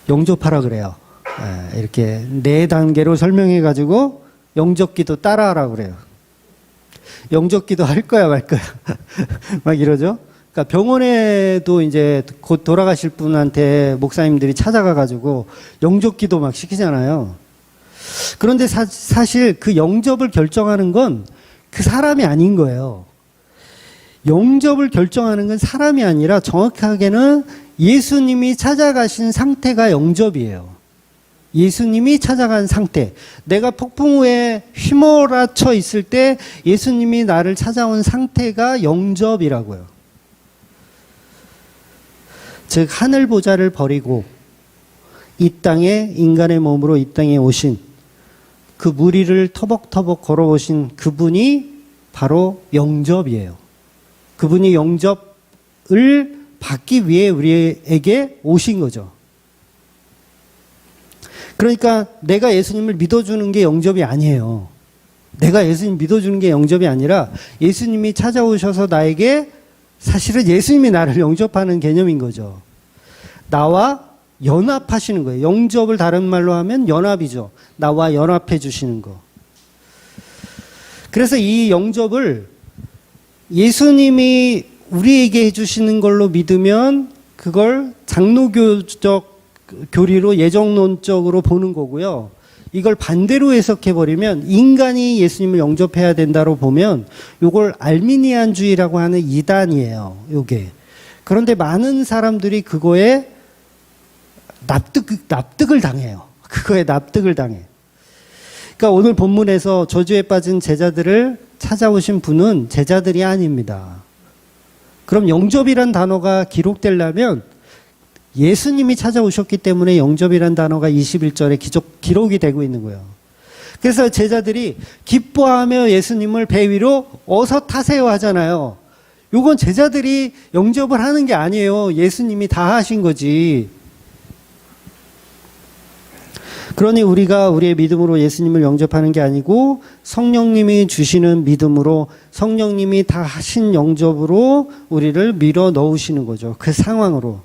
영접하라 그래요. 이렇게 4단계로 설명해가지고 영접기도 따라하라 그래요. 영접기도 할 거야 말 거야 막 이러죠. 그러니까 병원에도 이제 곧 돌아가실 분한테 목사님들이 찾아가 가지고 영접기도 막 시키잖아요. 그런데 사실 그 영접을 결정하는 건 그 사람이 아닌 거예요. 영접을 결정하는 건 사람이 아니라 정확하게는 예수님이 찾아가신 상태가 영접이에요. 예수님이 찾아간 상태. 내가 폭풍우에 휘몰아쳐 있을 때 예수님이 나를 찾아온 상태가 영접이라고요. 즉 하늘 보좌를 버리고 이 땅에 인간의 몸으로 이 땅에 오신 그 무리를 터벅터벅 걸어오신 그분이 바로 영접이에요. 그분이 영접을 받기 위해 우리에게 오신 거죠. 그러니까 내가 예수님을 믿어주는 게 영접이 아니에요. 내가 예수님 믿어주는 게 영접이 아니라 예수님이 찾아오셔서 나에게 사실은 예수님이 나를 영접하는 개념인 거죠. 나와 연합하시는 거예요. 영접을 다른 말로 하면 연합이죠. 나와 연합해 주시는 거. 그래서 이 영접을 예수님이 우리에게 해주시는 걸로 믿으면 그걸 장로교적 교리로 예정론적으로 보는 거고요. 이걸 반대로 해석해버리면 인간이 예수님을 영접해야 된다로 보면 이걸 알미니안주의라고 하는 이단이에요. 요게. 그런데 많은 사람들이 그거에 납득을 당해요. 그거에 납득을 당해. 그러니까 오늘 본문에서 저주에 빠진 제자들을 찾아오신 분은 제자들이 아닙니다. 그럼 영접이란 단어가 기록되려면 예수님이 찾아오셨기 때문에 영접이란 단어가 21절에 기록이 되고 있는 거예요. 그래서 제자들이 기뻐하며 예수님을 배 위로 어서 타세요 하잖아요. 요건 제자들이 영접을 하는 게 아니에요. 예수님이 다 하신 거지. 그러니 우리가 우리의 믿음으로 예수님을 영접하는 게 아니고 성령님이 주시는 믿음으로 성령님이 다 하신 영접으로 우리를 밀어 넣으시는 거죠. 그 상황으로.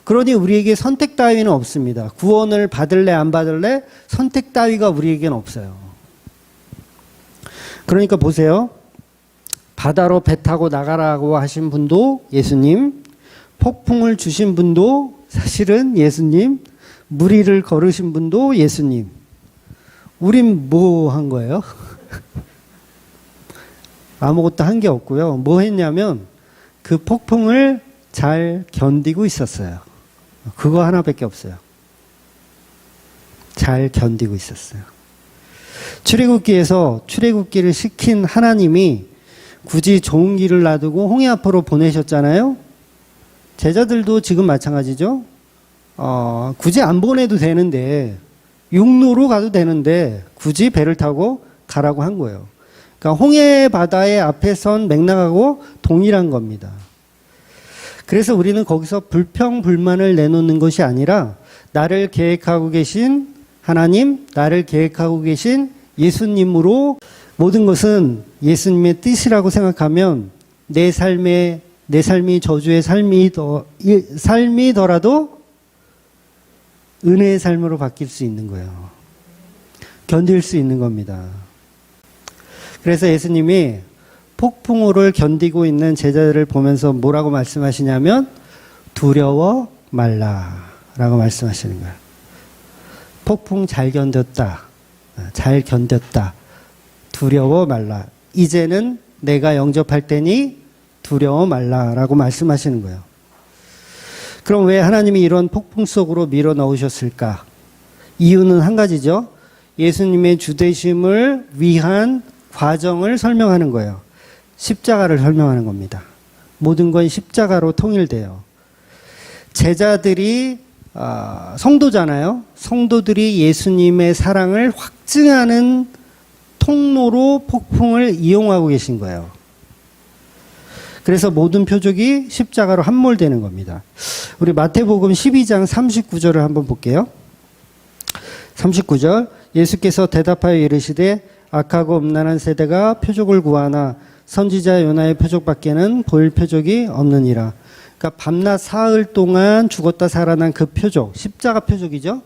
그러니 우리에게 선택 따위는 없습니다. 구원을 받을래 안 받을래 선택 따위가 우리에게는 없어요. 그러니까 보세요. 바다로 배 타고 나가라고 하신 분도 예수님, 폭풍을 주신 분도 사실은 예수님, 무리를 걸으신 분도 예수님. 우린 뭐 한 거예요? 아무것도 한 게 없고요. 뭐 했냐면 그 폭풍을 잘 견디고 있었어요. 그거 하나밖에 없어요. 잘 견디고 있었어요. 출애굽기에서 출애굽기를 시킨 하나님이 굳이 좋은 길을 놔두고 홍해 앞으로 보내셨잖아요. 제자들도 지금 마찬가지죠. 굳이 안 보내도 되는데 육로로 가도 되는데 굳이 배를 타고 가라고 한 거예요. 그러니까 홍해 바다의 앞에 선 맥락하고 동일한 겁니다. 그래서 우리는 거기서 불평불만을 내놓는 것이 아니라 나를 계획하고 계신 하나님, 나를 계획하고 계신 예수님으로 모든 것은 예수님의 뜻이라고 생각하면 내 삶이 저주의 삶이더라도 은혜의 삶으로 바뀔 수 있는 거예요. 견딜 수 있는 겁니다. 그래서 예수님이 폭풍우를 견디고 있는 제자들을 보면서 뭐라고 말씀하시냐면 두려워 말라라고 말씀하시는 거예요. 폭풍 잘 견뎠다. 잘 견뎠다. 두려워 말라. 이제는 내가 영접할 때니 두려워 말라라고 말씀하시는 거예요. 그럼 왜 하나님이 이런 폭풍 속으로 밀어 넣으셨을까? 이유는 한 가지죠. 예수님의 주되심을 위한 과정을 설명하는 거예요. 십자가를 설명하는 겁니다. 모든 건 십자가로 통일돼요. 제자들이 성도잖아요. 성도들이 예수님의 사랑을 확증하는 통로로 폭풍을 이용하고 계신 거예요. 그래서 모든 표적이 십자가로 함몰되는 겁니다. 우리 마태복음 12장 39절을 한번 볼게요. 39절 예수께서 대답하여 이르시되 악하고 음란한 세대가 표적을 구하나 선지자 요나의 표적밖에는 보일 표적이 없느니라. 그러니까 밤낮 사흘 동안 죽었다 살아난 그 표적, 십자가 표적이죠.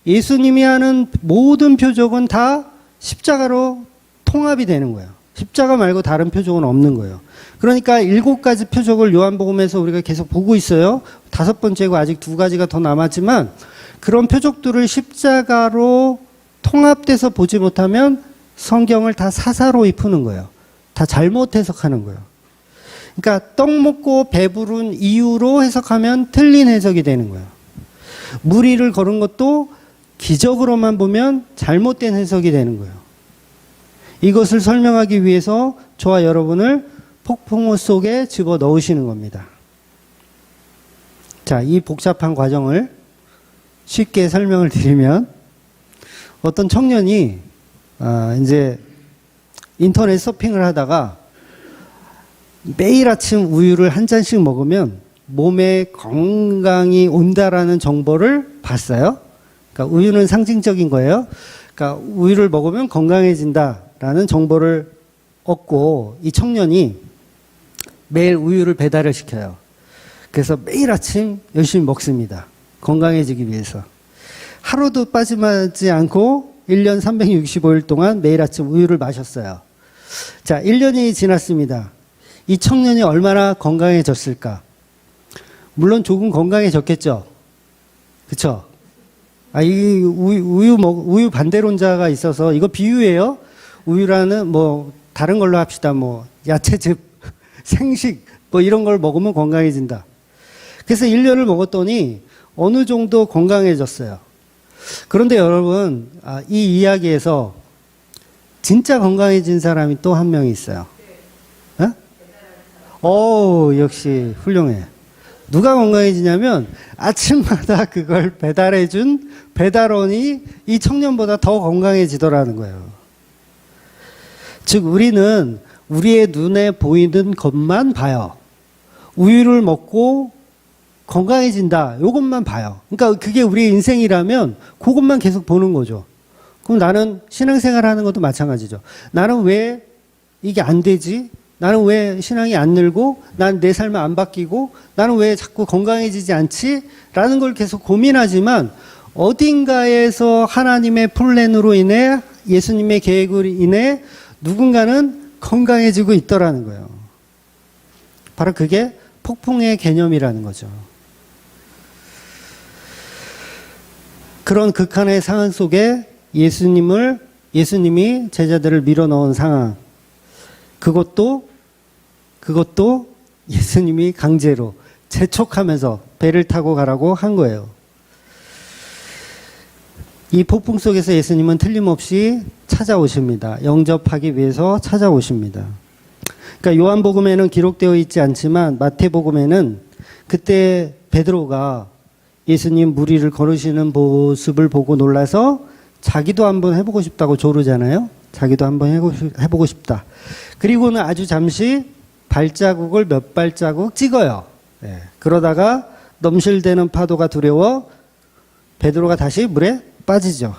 예수님이 하는 모든 표적은 다 십자가로 통합이 되는 거예요. 십자가 말고 다른 표적은 없는 거예요. 그러니까 7가지 표적을 요한복음에서 우리가 계속 보고 있어요. 5번째고 아직 2가지가 더 남았지만 그런 표적들을 십자가로 통합돼서 보지 못하면 성경을 다 사사로이 푸는 거예요. 다 잘못 해석하는 거예요. 그러니까 떡 먹고 배부른 이유로 해석하면 틀린 해석이 되는 거예요. 무리를 걸은 것도 기적으로만 보면 잘못된 해석이 되는 거예요. 이것을 설명하기 위해서 저와 여러분을 폭풍우 속에 집어 넣으시는 겁니다. 자, 이 복잡한 과정을 쉽게 설명을 드리면 어떤 청년이 이제 인터넷 서핑을 하다가 매일 아침 우유를 한 잔씩 먹으면 몸에 건강이 온다라는 정보를 봤어요. 그러니까 우유는 상징적인 거예요. 그러니까 우유를 먹으면 건강해진다라는 정보를 얻고 이 청년이 매일 우유를 배달을 시켜요. 그래서 매일 아침 열심히 먹습니다. 건강해지기 위해서. 하루도 빠짐하지 않고 1년 365일 동안 매일 아침 우유를 마셨어요. 자, 1년이 지났습니다. 이 청년이 얼마나 건강해졌을까? 물론 조금 건강해졌겠죠. 그쵸? 이 우유 반대론자가 있어서 이거 비유예요. 우유라는 다른 걸로 합시다. 야채즙, 생식, 이런 걸 먹으면 건강해진다. 그래서 1년을 먹었더니 어느 정도 건강해졌어요. 그런데 여러분, 이 이야기에서 진짜 건강해진 사람이 또 한 명 있어요. 역시 훌륭해. 누가 건강해지냐면 아침마다 그걸 배달해준 배달원이 이 청년보다 더 건강해지더라는 거예요. 즉, 우리는 우리의 눈에 보이는 것만 봐요. 우유를 먹고 건강해진다. 이것만 봐요. 그러니까 그게 우리의 인생이라면 그것만 계속 보는 거죠. 그럼 나는 신앙생활 하는 것도 마찬가지죠. 나는 왜 이게 안 되지? 나는 왜 신앙이 안 늘고, 난 내 삶은 안 바뀌고, 나는 왜 자꾸 건강해지지 않지? 라는 걸 계속 고민하지만 어딘가에서 하나님의 플랜으로 인해, 예수님의 계획으로 인해 누군가는 건강해지고 있더라는 거예요. 바로 그게 폭풍의 개념이라는 거죠. 그런 극한의 상황 속에 예수님이 제자들을 밀어넣은 상황, 그것도 예수님이 강제로 재촉하면서 배를 타고 가라고 한 거예요. 이 폭풍 속에서 예수님은 틀림없이 찾아오십니다. 영접하기 위해서 찾아오십니다. 그러니까 요한복음에는 기록되어 있지 않지만 마태복음에는 그때 베드로가 예수님 무리를 걸으시는 모습을 보고 놀라서 자기도 한번 해보고 싶다고 조르잖아요. 자기도 한번 해보고 싶다. 그리고는 아주 잠시 발자국을 몇 발자국 찍어요. 그러다가 넘실대는 파도가 두려워 베드로가 다시 물에 빠지죠.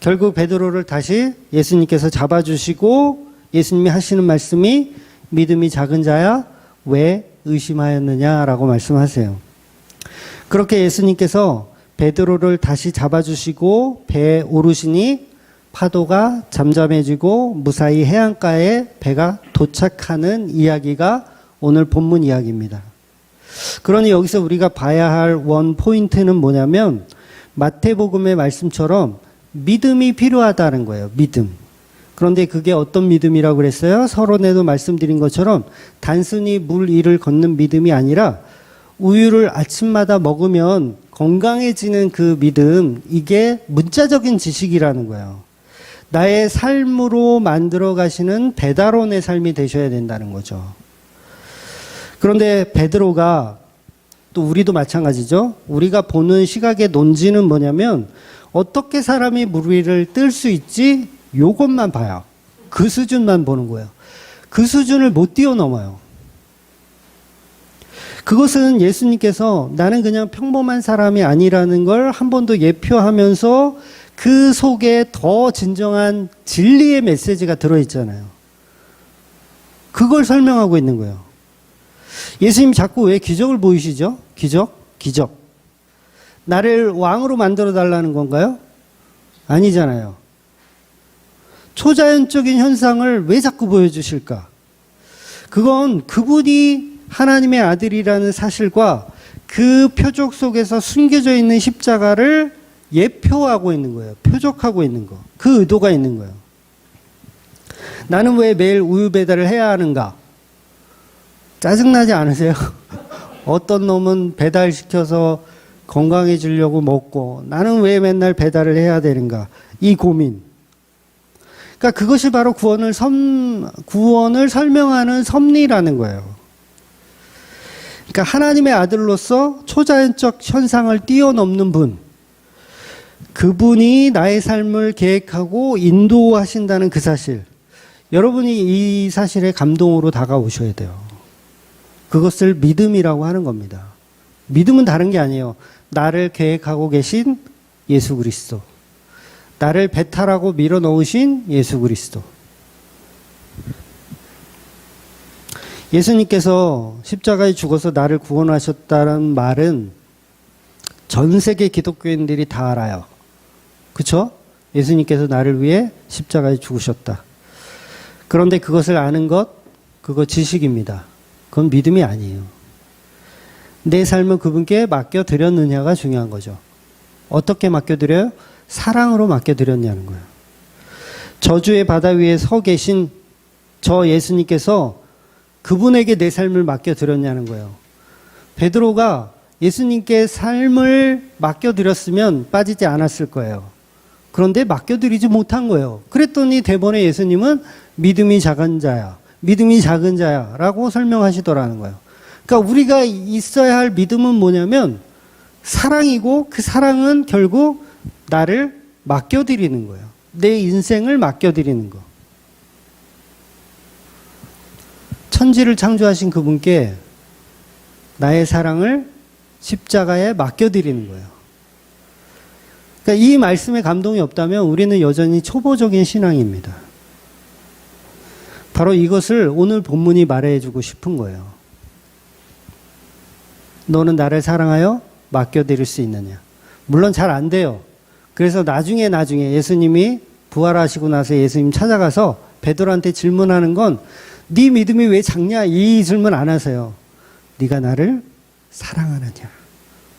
결국 베드로를 다시 예수님께서 잡아주시고 예수님이 하시는 말씀이 믿음이 작은 자야 왜 의심하였느냐라고 말씀하세요. 그렇게 예수님께서 베드로를 다시 잡아주시고 배에 오르시니 파도가 잠잠해지고 무사히 해안가에 배가 도착하는 이야기가 오늘 본문 이야기입니다. 그러니 여기서 우리가 봐야 할 원 포인트는 뭐냐면 마태복음의 말씀처럼 믿음이 필요하다는 거예요. 믿음. 그런데 그게 어떤 믿음이라고 그랬어요? 서론에도 말씀드린 것처럼 단순히 물 위를 걷는 믿음이 아니라 우유를 아침마다 먹으면 건강해지는 그 믿음, 이게 문자적인 지식이라는 거예요. 나의 삶으로 만들어 가시는 배달원의 삶이 되셔야 된다는 거죠. 그런데 베드로가 또 우리도 마찬가지죠. 우리가 보는 시각의 논지는 뭐냐면 어떻게 사람이 물 위를 뜰 수 있지? 요것만 봐요. 그 수준만 보는 거예요. 그 수준을 못 뛰어넘어요. 그것은 예수님께서 나는 그냥 평범한 사람이 아니라는 걸 한 번 더 예표하면서 그 속에 더 진정한 진리의 메시지가 들어있잖아요. 그걸 설명하고 있는 거예요. 예수님 자꾸 왜 기적을 보이시죠? 기적. 나를 왕으로 만들어 달라는 건가요? 아니잖아요. 초자연적인 현상을 왜 자꾸 보여주실까? 그건 그분이 하나님의 아들이라는 사실과 그 표적 속에서 숨겨져 있는 십자가를 예표하고 있는 거예요. 표적하고 있는 거. 그 의도가 있는 거예요. 나는 왜 매일 우유 배달을 해야 하는가? 짜증나지 않으세요? 어떤 놈은 배달시켜서 건강해지려고 먹고 나는 왜 맨날 배달을 해야 되는가? 이 고민. 그러니까 그것이 바로 구원을 설명하는 섭리라는 거예요. 그러니까 하나님의 아들로서 초자연적 현상을 뛰어넘는 분, 그분이 나의 삶을 계획하고 인도하신다는 그 사실, 여러분이 이 사실에 감동으로 다가오셔야 돼요. 그것을 믿음이라고 하는 겁니다. 믿음은 다른 게 아니에요. 나를 계획하고 계신 예수 그리스도, 나를 배탈하고 밀어넣으신 예수 그리스도. 예수님께서 십자가에 죽어서 나를 구원하셨다는 말은 전 세계 기독교인들이 다 알아요. 그렇죠? 예수님께서 나를 위해 십자가에 죽으셨다. 그런데 그것을 아는 것, 그거 지식입니다. 그건 믿음이 아니에요. 내 삶을 그분께 맡겨드렸느냐가 중요한 거죠. 어떻게 맡겨드려요? 사랑으로 맡겨드렸냐는 거예요. 저주의 바다 위에 서 계신 저 예수님께서 그분에게 내 삶을 맡겨드렸냐는 거예요. 베드로가 예수님께 삶을 맡겨드렸으면 빠지지 않았을 거예요. 그런데 맡겨드리지 못한 거예요. 그랬더니 대번에 예수님은 믿음이 작은 자야, 믿음이 작은 자야 라고 설명하시더라는 거예요. 그러니까 우리가 있어야 할 믿음은 뭐냐면 사랑이고, 그 사랑은 결국 나를 맡겨드리는 거예요. 내 인생을 맡겨드리는 거. 천지를 창조하신 그분께 나의 사랑을 십자가에 맡겨드리는 거예요. 그러니까 이 말씀에 감동이 없다면 우리는 여전히 초보적인 신앙입니다. 바로 이것을 오늘 본문이 말해주고 싶은 거예요. 너는 나를 사랑하여 맡겨드릴 수 있느냐? 물론 잘 안 돼요. 그래서 나중에 예수님이 부활하시고 나서 예수님 찾아가서 베드로한테 질문하는 건 네 믿음이 왜 작냐? 이 질문 안 하세요. 네가 나를 사랑하느냐?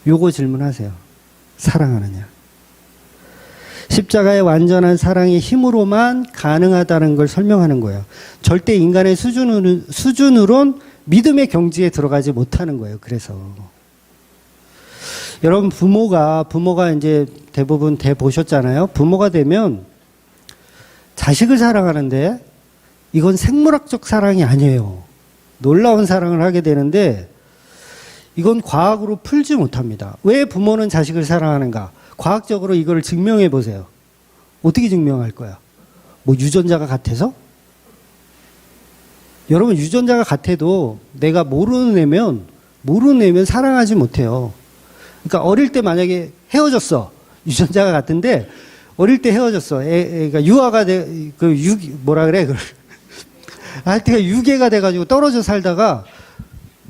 요거 질문하세요. 사랑하느냐? 십자가의 완전한 사랑의 힘으로만 가능하다는 걸 설명하는 거예요. 절대 인간의 수준으론 믿음의 경지에 들어가지 못하는 거예요. 그래서 여러분 부모가 이제 대부분 보셨잖아요. 부모가 되면 자식을 사랑하는데 이건 생물학적 사랑이 아니에요. 놀라운 사랑을 하게 되는데 이건 과학으로 풀지 못합니다. 왜 부모는 자식을 사랑하는가? 과학적으로 이걸 증명해 보세요. 어떻게 증명할 거야? 뭐 유전자가 같아서? 여러분 유전자가 같아도 내가 모르는 애면 사랑하지 못해요. 그러니까 어릴 때 만약에 헤어졌어. 유전자가 같은데 어릴 때 헤어졌어. 애가 유아가 할 때가 유괴가 돼가지고 떨어져 살다가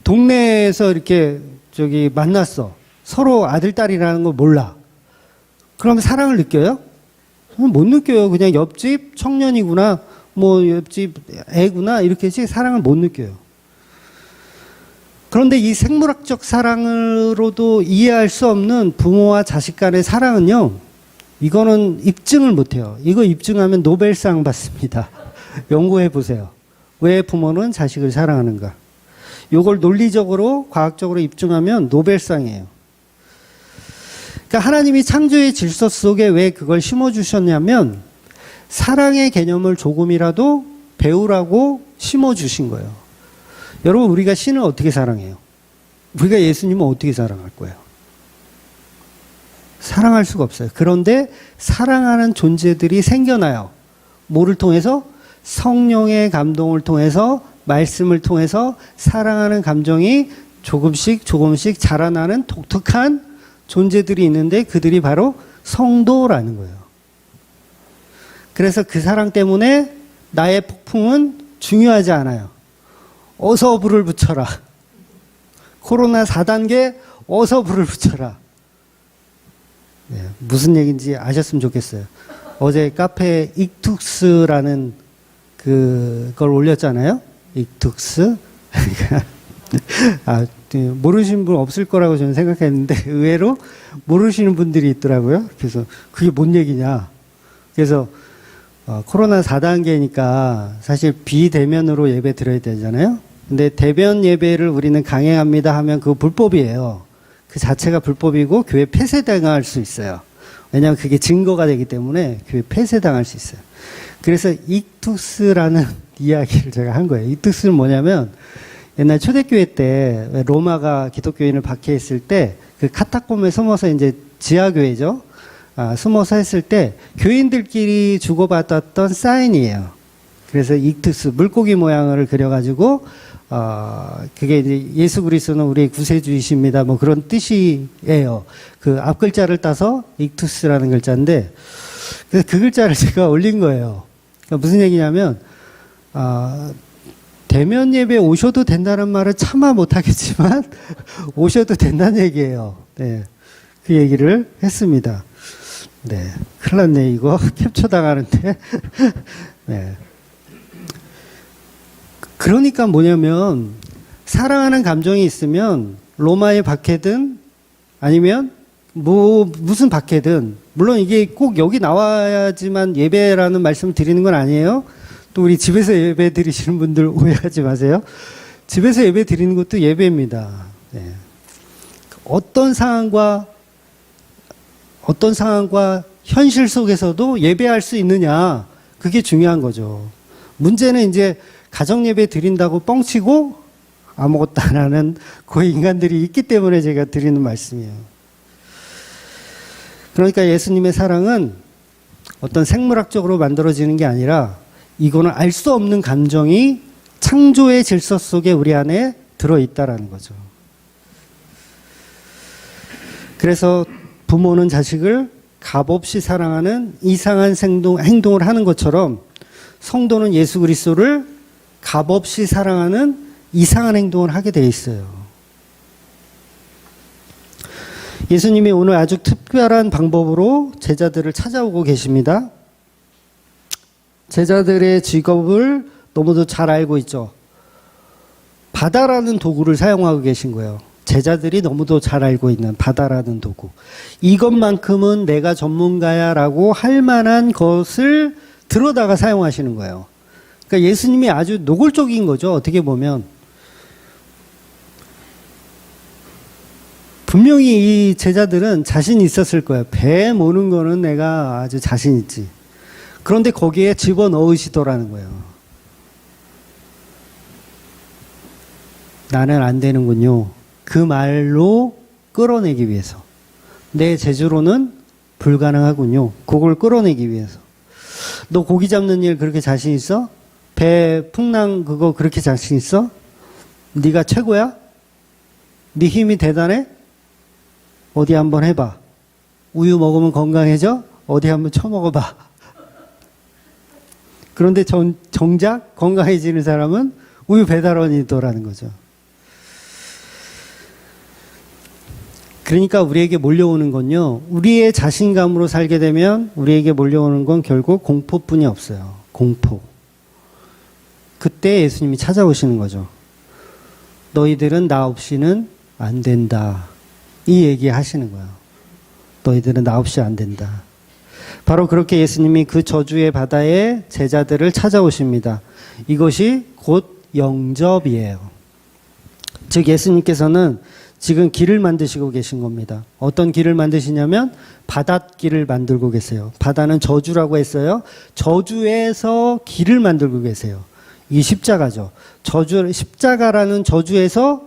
동네에서 이렇게 만났어. 서로 아들, 딸이라는 걸 몰라. 그러면 사랑을 느껴요? 못 느껴요. 그냥 옆집 청년이구나, 옆집 애구나, 이렇게 사랑을 못 느껴요. 그런데 이 생물학적 사랑으로도 이해할 수 없는 부모와 자식 간의 사랑은요, 이거는 입증을 못 해요. 이거 입증하면 노벨상 받습니다. 연구해 보세요. 왜 부모는 자식을 사랑하는가? 이걸 논리적으로, 과학적으로 입증하면 노벨상이에요. 그러니까 하나님이 창조의 질서 속에 왜 그걸 심어주셨냐면 사랑의 개념을 조금이라도 배우라고 심어주신 거예요. 여러분 우리가 신을 어떻게 사랑해요? 우리가 예수님은 어떻게 사랑할 거예요? 사랑할 수가 없어요. 그런데 사랑하는 존재들이 생겨나요. 뭐를 통해서? 성령의 감동을 통해서, 말씀을 통해서 사랑하는 감정이 조금씩 자라나는 독특한 존재들이 있는데 그들이 바로 성도라는 거예요. 그래서 그 사랑 때문에 나의 폭풍은 중요하지 않아요. 어서 불을 붙여라. 코로나 4단계 어서 불을 붙여라. 네, 무슨 얘기인지 아셨으면 좋겠어요. 어제 카페에 익툭스라는 그걸 올렸잖아요. 익툭스. 아, 모르시는 분 없을 거라고 저는 생각했는데 의외로 모르시는 분들이 있더라고요. 그래서 그게 뭔 얘기냐. 그래서 코로나 4단계니까 사실 비대면으로 예배 드려야 되잖아요. 근데 대면 예배를 우리는 강행합니다 하면 그거 불법이에요. 그 자체가 불법이고 교회 폐쇄당할 수 있어요. 왜냐하면 그게 증거가 되기 때문에 교회 폐쇄당할 수 있어요. 그래서 익투스라는 이야기를 제가 한 거예요. 익투스는 뭐냐면 옛날 초대교회 때 로마가 기독교인을 박해했을 때 그 카타콤에 숨어서 이제 지하교회죠. 숨어서 했을 때 교인들끼리 주고받았던 사인이에요. 그래서 익투스 물고기 모양을 그려가지고 그게 이제 예수 그리스도는 우리의 구세주이십니다. 뭐 그런 뜻이에요. 그 앞 글자를 따서 익투스라는 글자인데 그래서 그 글자를 제가 올린 거예요. 그러니까 무슨 얘기냐면 대면 예배 오셔도 된다는 말을 차마 못하겠지만 오셔도 된다는 얘기예요. 네, 그 얘기를 했습니다. 네, 큰일 났네 이거 캡처 당하는데. 네. 그러니까 뭐냐면 사랑하는 감정이 있으면 로마의 박해든 아니면 무슨 박해든 물론 이게 꼭 여기 나와야지만 예배라는 말씀을 드리는 건 아니에요. 또 우리 집에서 예배 드리시는 분들 오해하지 마세요. 집에서 예배 드리는 것도 예배입니다. 네. 어떤 상황과 현실 속에서도 예배할 수 있느냐 그게 중요한 거죠. 문제는 이제 가정 예배 드린다고 뻥치고 아무것도 안 하는 그 인간들이 있기 때문에 제가 드리는 말씀이에요. 그러니까 예수님의 사랑은 어떤 생물학적으로 만들어지는 게 아니라 이거는 알 수 없는 감정이 창조의 질서 속에 우리 안에 들어있다라는 거죠. 그래서 부모는 자식을 값없이 사랑하는 이상한 행동을 하는 것처럼 성도는 예수 그리스도를 값없이 사랑하는 이상한 행동을 하게 돼 있어요. 예수님이 오늘 아주 특별한 방법으로 제자들을 찾아오고 계십니다. 제자들의 직업을 너무도 잘 알고 있죠. 바다라는 도구를 사용하고 계신 거예요. 제자들이 너무도 잘 알고 있는 바다라는 도구. 이것만큼은 내가 전문가야라고 할 만한 것을 들어다가 사용하시는 거예요. 그러니까 예수님이 아주 노골적인 거죠. 어떻게 보면. 분명히 이 제자들은 자신 있었을 거예요. 배 모는 거는 내가 아주 자신 있지. 그런데 거기에 집어넣으시더라는 거예요. 나는 안 되는군요. 그 말로 끌어내기 위해서. 내 재주로는 불가능하군요. 그걸 끌어내기 위해서. 너 고기 잡는 일 그렇게 자신 있어? 배 풍랑 그거 그렇게 자신 있어? 네가 최고야? 네 힘이 대단해? 어디 한번 해봐. 우유 먹으면 건강해져? 어디 한번 쳐먹어봐. 그런데 정작 건강해지는 사람은 우유 배달원이더라는 거죠. 그러니까 우리에게 몰려오는 건요. 우리의 자신감으로 살게 되면 우리에게 몰려오는 건 결국 공포뿐이 없어요. 공포. 그때 예수님이 찾아오시는 거죠. 너희들은 나 없이는 안 된다. 이 얘기 하시는 거예요. 너희들은 나 없이 안 된다. 바로 그렇게 예수님이 그 저주의 바다에 제자들을 찾아오십니다. 이것이 곧 영접이에요. 즉 예수님께서는 지금 길을 만드시고 계신 겁니다. 어떤 길을 만드시냐면 바닷길을 만들고 계세요. 바다는 저주라고 했어요. 저주에서 길을 만들고 계세요. 이 십자가죠. 십자가라는 저주에서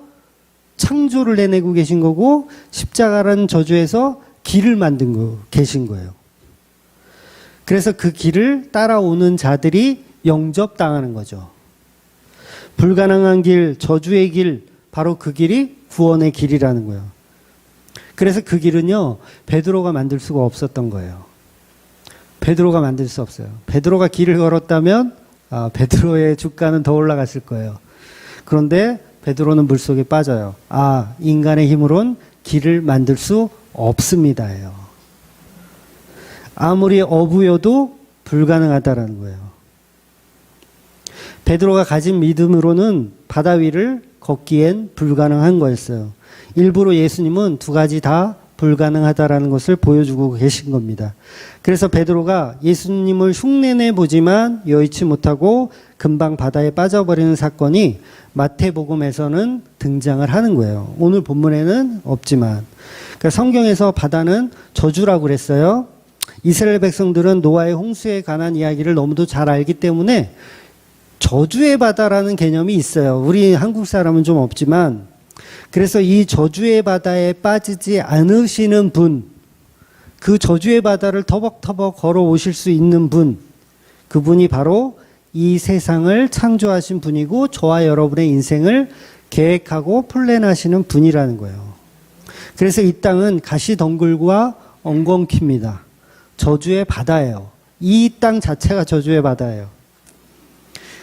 창조를 내내고 계신 거고 십자가라는 저주에서 길을 만든 계신 거예요. 그래서 그 길을 따라오는 자들이 영접당하는 거죠. 불가능한 길, 저주의 길, 바로 그 길이 구원의 길이라는 거예요. 그래서 그 길은요, 베드로가 만들 수가 없었던 거예요. 베드로가 만들 수 없어요. 베드로가 길을 걸었다면 베드로의 주가는 더 올라갔을 거예요. 그런데 베드로는 물속에 빠져요. 인간의 힘으론 길을 만들 수 없습니다예요. 아무리 어부여도 불가능하다라는 거예요. 베드로가 가진 믿음으로는 바다 위를 걷기엔 불가능한 거였어요. 일부러 예수님은 두 가지 다 불가능하다라는 것을 보여주고 계신 겁니다. 그래서 베드로가 예수님을 흉내내 보지만 여의치 못하고 금방 바다에 빠져버리는 사건이 마태복음에서는 등장을 하는 거예요. 오늘 본문에는 없지만. 그러니까 성경에서 바다는 저주라고 그랬어요. 이스라엘 백성들은 노아의 홍수에 관한 이야기를 너무도 잘 알기 때문에 저주의 바다라는 개념이 있어요. 우리 한국 사람은 좀 없지만, 그래서 이 저주의 바다에 빠지지 않으시는 분, 그 저주의 바다를 터벅터벅 걸어오실 수 있는 분, 그분이 바로 이 세상을 창조하신 분이고 저와 여러분의 인생을 계획하고 플랜하시는 분이라는 거예요. 그래서 이 땅은 가시덩굴과 엉겅퀴입니다. 저주의 바다예요. 이 땅 자체가 저주의 바다예요.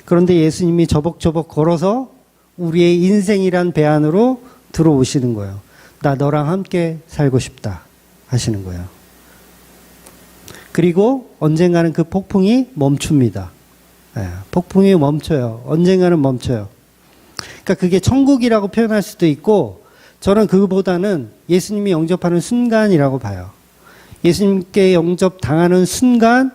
그런데 예수님이 저벅저벅 걸어서 우리의 인생이란 배 안으로 들어오시는 거예요. 나 너랑 함께 살고 싶다 하시는 거예요. 그리고 언젠가는 그 폭풍이 멈춥니다. 폭풍이 멈춰요. 언젠가는 멈춰요. 그러니까 그게 천국이라고 표현할 수도 있고, 저는 그거보다는 예수님이 영접하는 순간이라고 봐요. 예수님께 영접당하는 순간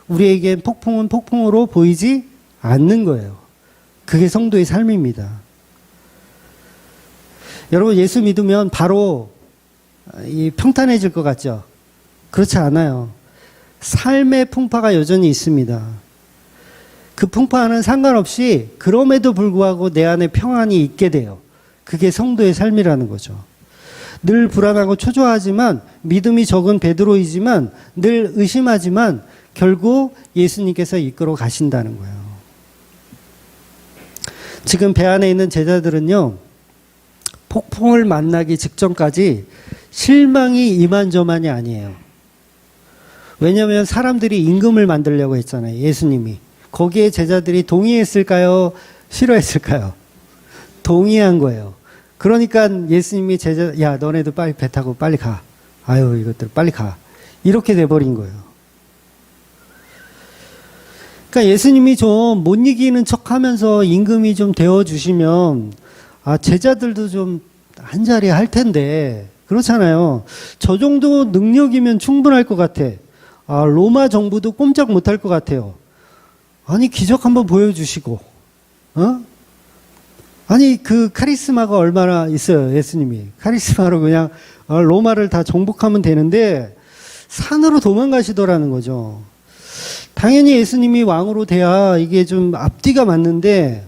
우리에게 폭풍은 폭풍으로 보이지 않는 거예요. 그게 성도의 삶입니다. 여러분, 예수 믿으면 바로 평탄해질 것 같죠? 그렇지 않아요. 삶의 풍파가 여전히 있습니다. 그 풍파와는 상관없이 그럼에도 불구하고 내 안에 평안이 있게 돼요. 그게 성도의 삶이라는 거죠. 늘 불안하고 초조하지만, 믿음이 적은 베드로이지만, 늘 의심하지만 결국 예수님께서 이끌어 가신다는 거예요. 지금 배 안에 있는 제자들은요, 폭풍을 만나기 직전까지 실망이 이만저만이 아니에요. 왜냐하면 사람들이 임금을 만들려고 했잖아요, 예수님이. 거기에 제자들이 동의했을까요? 싫어했을까요? 동의한 거예요. 그러니까 예수님이 야, 너네도 빨리 배 타고 빨리 가. 아유, 이것들 빨리 가. 이렇게 돼버린 거예요. 그러니까 예수님이 좀 못 이기는 척 하면서 임금이 좀 되어주시면, 제자들도 좀 한자리 할 텐데, 그렇잖아요. 저 정도 능력이면 충분할 것 같아. 로마 정부도 꼼짝 못할 것 같아요. 아니, 기적 한번 보여주시고, 아니, 그 카리스마가 얼마나 있어요, 예수님이. 카리스마로 그냥 로마를 다 정복하면 되는데 산으로 도망가시더라는 거죠. 당연히 예수님이 왕으로 돼야 이게 좀 앞뒤가 맞는데,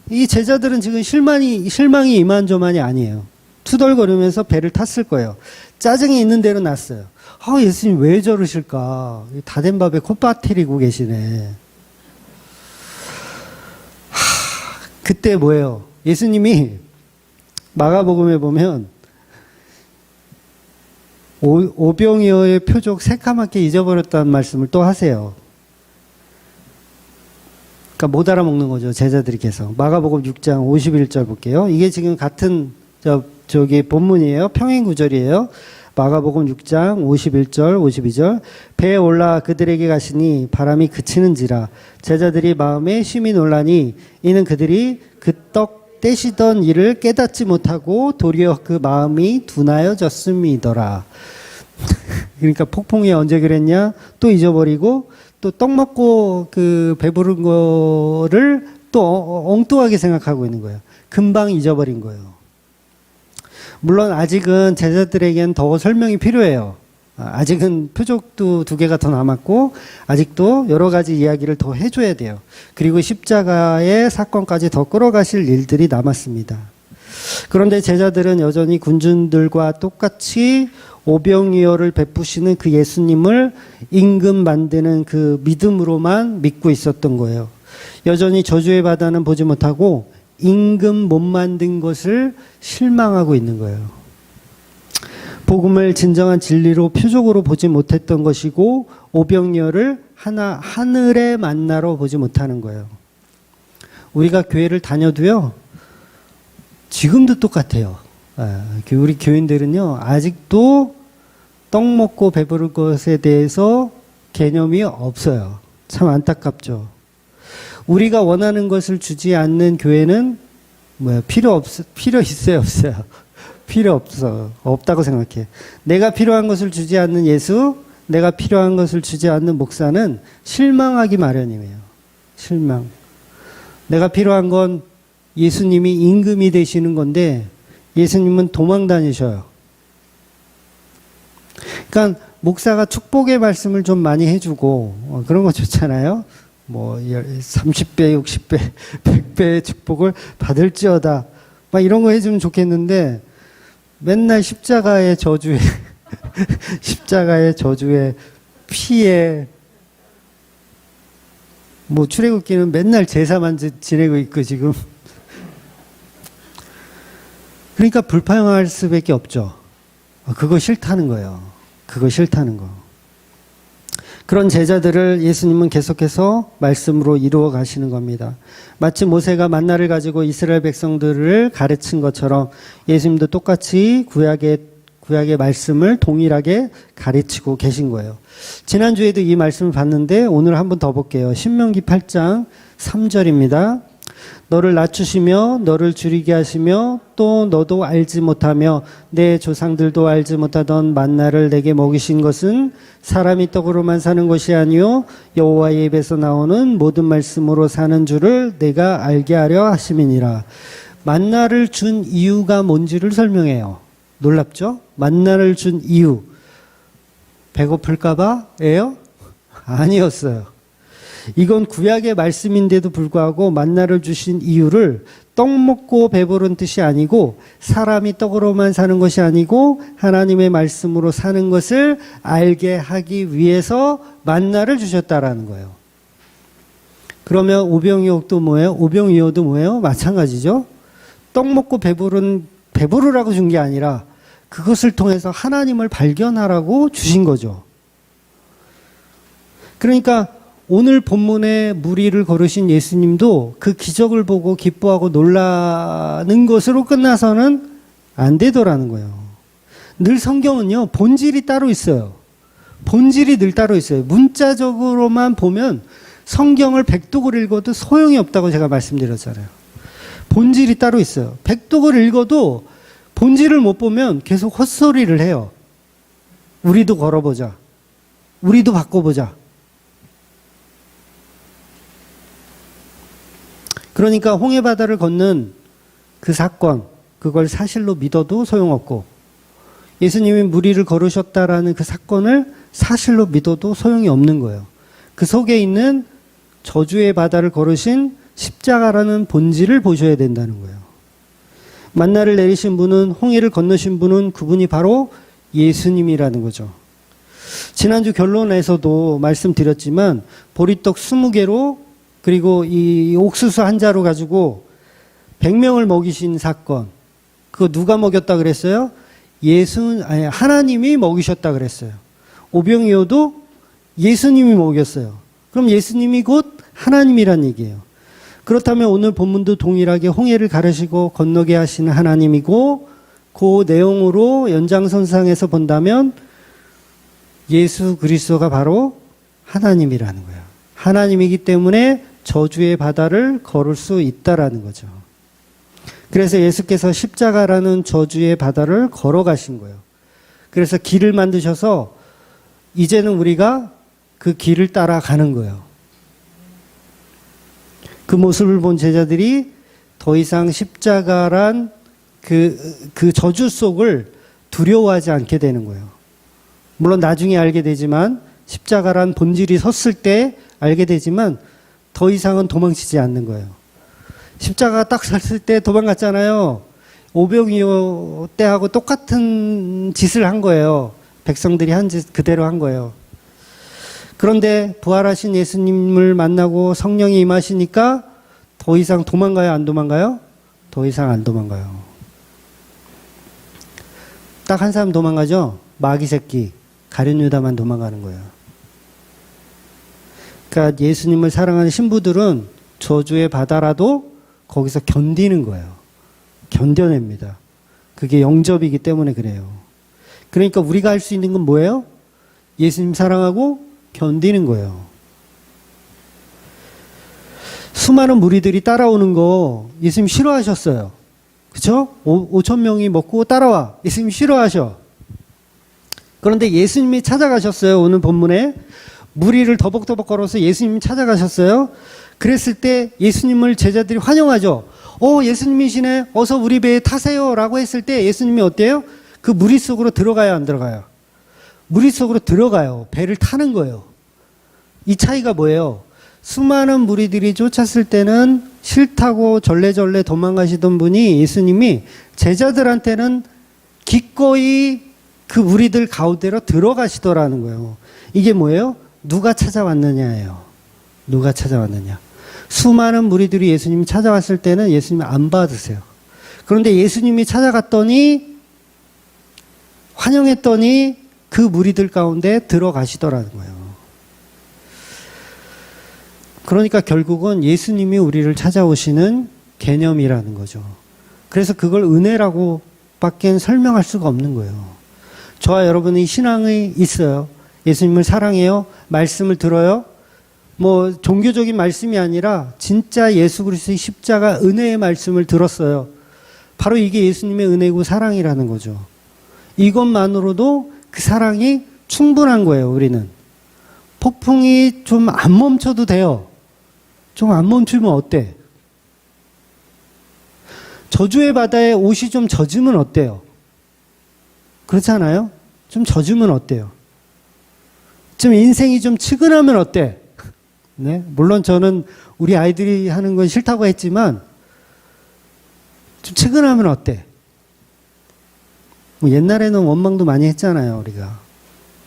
이 제자들은 지금 실망이 이만저만이 아니에요. 투덜거리면서 배를 탔을 거예요. 짜증이 있는 대로 났어요. 예수님 왜 저러실까? 다 된 밥에 콧바티리고 계시네. 그때 뭐예요? 예수님이 마가복음에 보면 오병이어의 표적 새까맣게 잊어버렸다는 말씀을 또 하세요. 그러니까 못 알아먹는 거죠, 제자들이 계속. 마가복음 6장 51절 볼게요. 이게 지금 같은 저기 본문이에요. 평행 구절이에요. 마가복음 6장 51절 52절. 배에 올라 그들에게 가시니 바람이 그치는지라 제자들이 마음에 심히 놀라니 이는 그들이 그 떡 떼시던 일을 깨닫지 못하고 도리어 그 마음이 둔하여졌음이더라. 그러니까 폭풍이 언제 그랬냐? 또 잊어버리고 또 떡 먹고 그 배부른 거를 또 엉뚱하게 생각하고 있는 거예요. 금방 잊어버린 거예요. 물론 아직은 제자들에겐 더 설명이 필요해요. 아직은 표적도 2개가 더 남았고 아직도 여러 가지 이야기를 더 해줘야 돼요. 그리고 십자가의 사건까지 더 끌어가실 일들이 남았습니다. 그런데 제자들은 여전히 군중들과 똑같이 오병이어를 베푸시는 그 예수님을 임금 만드는 그 믿음으로만 믿고 있었던 거예요. 여전히 저주의 바다는 보지 못하고 임금 못 만든 것을 실망하고 있는 거예요. 복음을 진정한 진리로 표적으로 보지 못했던 것이고 오병이어를 하늘의 만나로 보지 못하는 거예요. 우리가 교회를 다녀도요, 지금도 똑같아요. 우리 교인들은요, 아직도 떡 먹고 배부를 것에 대해서 개념이 없어요. 참 안타깝죠. 우리가 원하는 것을 주지 않는 교회는 필요 있어요, 없어요? 필요 없어. 없다고 생각해. 내가 필요한 것을 주지 않는 예수, 내가 필요한 것을 주지 않는 목사는 실망하기 마련이에요. 실망. 내가 필요한 건 예수님이 임금이 되시는 건데 예수님은 도망 다니셔요. 그러니까 목사가 축복의 말씀을 좀 많이 해주고 그런 거 좋잖아요. 30배, 60배, 100배의 축복을 받을지어다. 막 이런 거 해주면 좋겠는데 맨날 십자가의 저주에 십자가의 저주에 피에 출애굽기는 맨날 제사만 지내고 있고 지금 그러니까 불평할 수밖에 없죠. 그거 싫다는 거예요. 그거 싫다는 거. 그런 제자들을 예수님은 계속해서 말씀으로 이루어 가시는 겁니다. 마치 모세가 만나를 가지고 이스라엘 백성들을 가르친 것처럼 예수님도 똑같이 구약의 말씀을 동일하게 가르치고 계신 거예요. 지난주에도 이 말씀을 봤는데 오늘 한번 더 볼게요. 신명기 8장 3절입니다. 너를 낮추시며 너를 줄이게 하시며 또 너도 알지 못하며 내 조상들도 알지 못하던 만나를 내게 먹이신 것은 사람이 떡으로만 사는 것이 아니요 여호와의 입에서 나오는 모든 말씀으로 사는 줄을 내가 알게 하려 하심이니라. 만나를 준 이유가 뭔지를 설명해요. 놀랍죠? 만나를 준 이유. 배고플까 봐예요? 아니었어요. 이건 구약의 말씀인데도 불구하고 만나를 주신 이유를 떡 먹고 배부른 뜻이 아니고 사람이 떡으로만 사는 것이 아니고 하나님의 말씀으로 사는 것을 알게 하기 위해서 만나를 주셨다라는 거예요. 그러면 오병이어도 뭐예요? 오병이어도 뭐예요? 마찬가지죠. 떡 먹고 배부르라고 준 게 아니라 그것을 통해서 하나님을 발견하라고 주신 거죠. 그러니까 오늘 본문에 무리를 걸으신 예수님도 그 기적을 보고 기뻐하고 놀라는 것으로 끝나서는 안 되더라는 거예요. 늘 성경은요, 본질이 따로 있어요. 본질이 늘 따로 있어요. 문자적으로만 보면 성경을 백독을 읽어도 소용이 없다고 제가 말씀드렸잖아요. 본질이 따로 있어요. 백독을 읽어도 본질을 못 보면 계속 헛소리를 해요. 우리도 걸어보자. 우리도 바꿔보자. 그러니까 홍해바다를 걷는 그 사건, 그걸 사실로 믿어도 소용없고 예수님이 무리를 걸으셨다라는 그 사건을 사실로 믿어도 소용이 없는 거예요. 그 속에 있는 저주의 바다를 걸으신 십자가라는 본질을 보셔야 된다는 거예요. 만나를 내리신 분은, 홍해를 건너신 분은 그분이 바로 예수님이라는 거죠. 지난주 결론에서도 말씀드렸지만 보리떡 20개로 그리고 이 옥수수 한 자루 가지고 100명을 먹이신 사건, 그거 누가 먹였다 그랬어요? 하나님이 먹이셨다 그랬어요. 오병이어도 예수님이 먹였어요. 그럼 예수님이 곧 하나님이란 얘기예요. 그렇다면 오늘 본문도 동일하게 홍해를 가르시고 건너게 하시는 하나님이고 그 내용으로 연장선상에서 본다면 예수 그리스도가 바로 하나님이라는 거예요. 하나님이기 때문에 저주의 바다를 걸을 수 있다라는 거죠. 그래서 예수께서 십자가라는 저주의 바다를 걸어가신 거예요. 그래서 길을 만드셔서 이제는 우리가 그 길을 따라가는 거예요. 그 모습을 본 제자들이 더 이상 십자가란 그 저주 속을 두려워하지 않게 되는 거예요. 물론 나중에 알게 되지만 십자가란 본질이 섰을 때 알게 되지만 더 이상은 도망치지 않는 거예요. 십자가가 딱 섰을 때 도망갔잖아요. 오병이어 때하고 똑같은 짓을 한 거예요. 백성들이 한 짓 그대로 한 거예요. 그런데 부활하신 예수님을 만나고 성령이 임하시니까 더 이상 도망가요, 안 도망가요? 더 이상 안 도망가요. 딱 한 사람 도망가죠? 마귀 새끼, 가룟 유다만 도망가는 거예요. 그러니까 예수님을 사랑하는 신부들은 저주의 바다라도 거기서 견디는 거예요. 견뎌냅니다. 그게 영접이기 때문에 그래요. 그러니까 우리가 할 수 있는 건 뭐예요? 예수님 사랑하고 견디는 거예요. 수많은 무리들이 따라오는 거 예수님 싫어하셨어요. 그쵸? 5천 명이 먹고 따라와. 예수님 싫어하셔. 그런데 예수님이 찾아가셨어요. 오늘 본문에. 무리를 더벅더벅 걸어서 예수님이 찾아가셨어요. 그랬을 때 예수님을 제자들이 환영하죠. 예수님이시네. 어서 우리 배에 타세요. 라고 했을 때 예수님이 어때요? 그 무리 속으로 들어가요, 안 들어가요? 무리 속으로 들어가요. 배를 타는 거예요. 이 차이가 뭐예요? 수많은 무리들이 쫓았을 때는 싫다고 절레절레 도망가시던 분이 예수님이 제자들한테는 기꺼이 그 무리들 가운데로 들어가시더라는 거예요. 이게 뭐예요? 누가 찾아왔느냐예요. 누가 찾아왔느냐. 수많은 무리들이 예수님이 찾아왔을 때는 예수님이 안 받으세요. 그런데 예수님이 찾아갔더니 환영했더니 그 무리들 가운데 들어가시더라는 거예요. 그러니까 결국은 예수님이 우리를 찾아오시는 개념이라는 거죠. 그래서 그걸 은혜라고 밖엔 설명할 수가 없는 거예요. 저와 여러분이 신앙이 있어요. 예수님을 사랑해요. 말씀을 들어요. 뭐 종교적인 말씀이 아니라 진짜 예수 그리스도의 십자가 은혜의 말씀을 들었어요. 바로 이게 예수님의 은혜고 사랑이라는 거죠. 이것만으로도 그 사랑이 충분한 거예요. 우리는. 폭풍이 좀 안 멈춰도 돼요. 좀 안 멈추면 어때? 저주의 바다에 옷이 좀 젖으면 어때요? 그렇잖아요? 좀 젖으면 어때요? 좀 인생이 좀 측은하면 어때? 네? 물론 저는 우리 아이들이 하는 건 싫다고 했지만 좀 측은하면 어때? 뭐 옛날에는 원망도 많이 했잖아요, 우리가.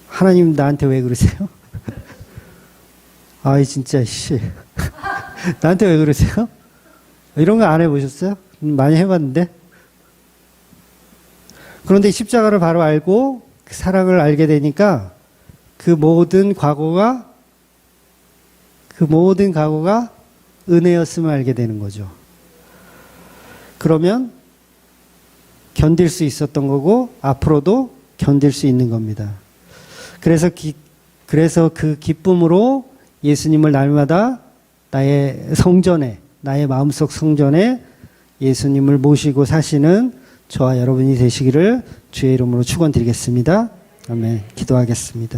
하나님 나한테 왜 그러세요? 아이 진짜 씨. 나한테 왜 그러세요? 이런 거 안 해보셨어요? 많이 해봤는데. 그런데 십자가를 바로 알고 그 사랑을 알게 되니까 그 모든 과거가 은혜였음을 알게 되는 거죠. 그러면 견딜 수 있었던 거고 앞으로도 견딜 수 있는 겁니다. 그래서 그 기쁨으로 예수님을 날마다 나의 성전에, 나의 마음속 성전에 예수님을 모시고 사시는 저와 여러분이 되시기를 주의 이름으로 축원드리겠습니다. 아멘. 기도하겠습니다.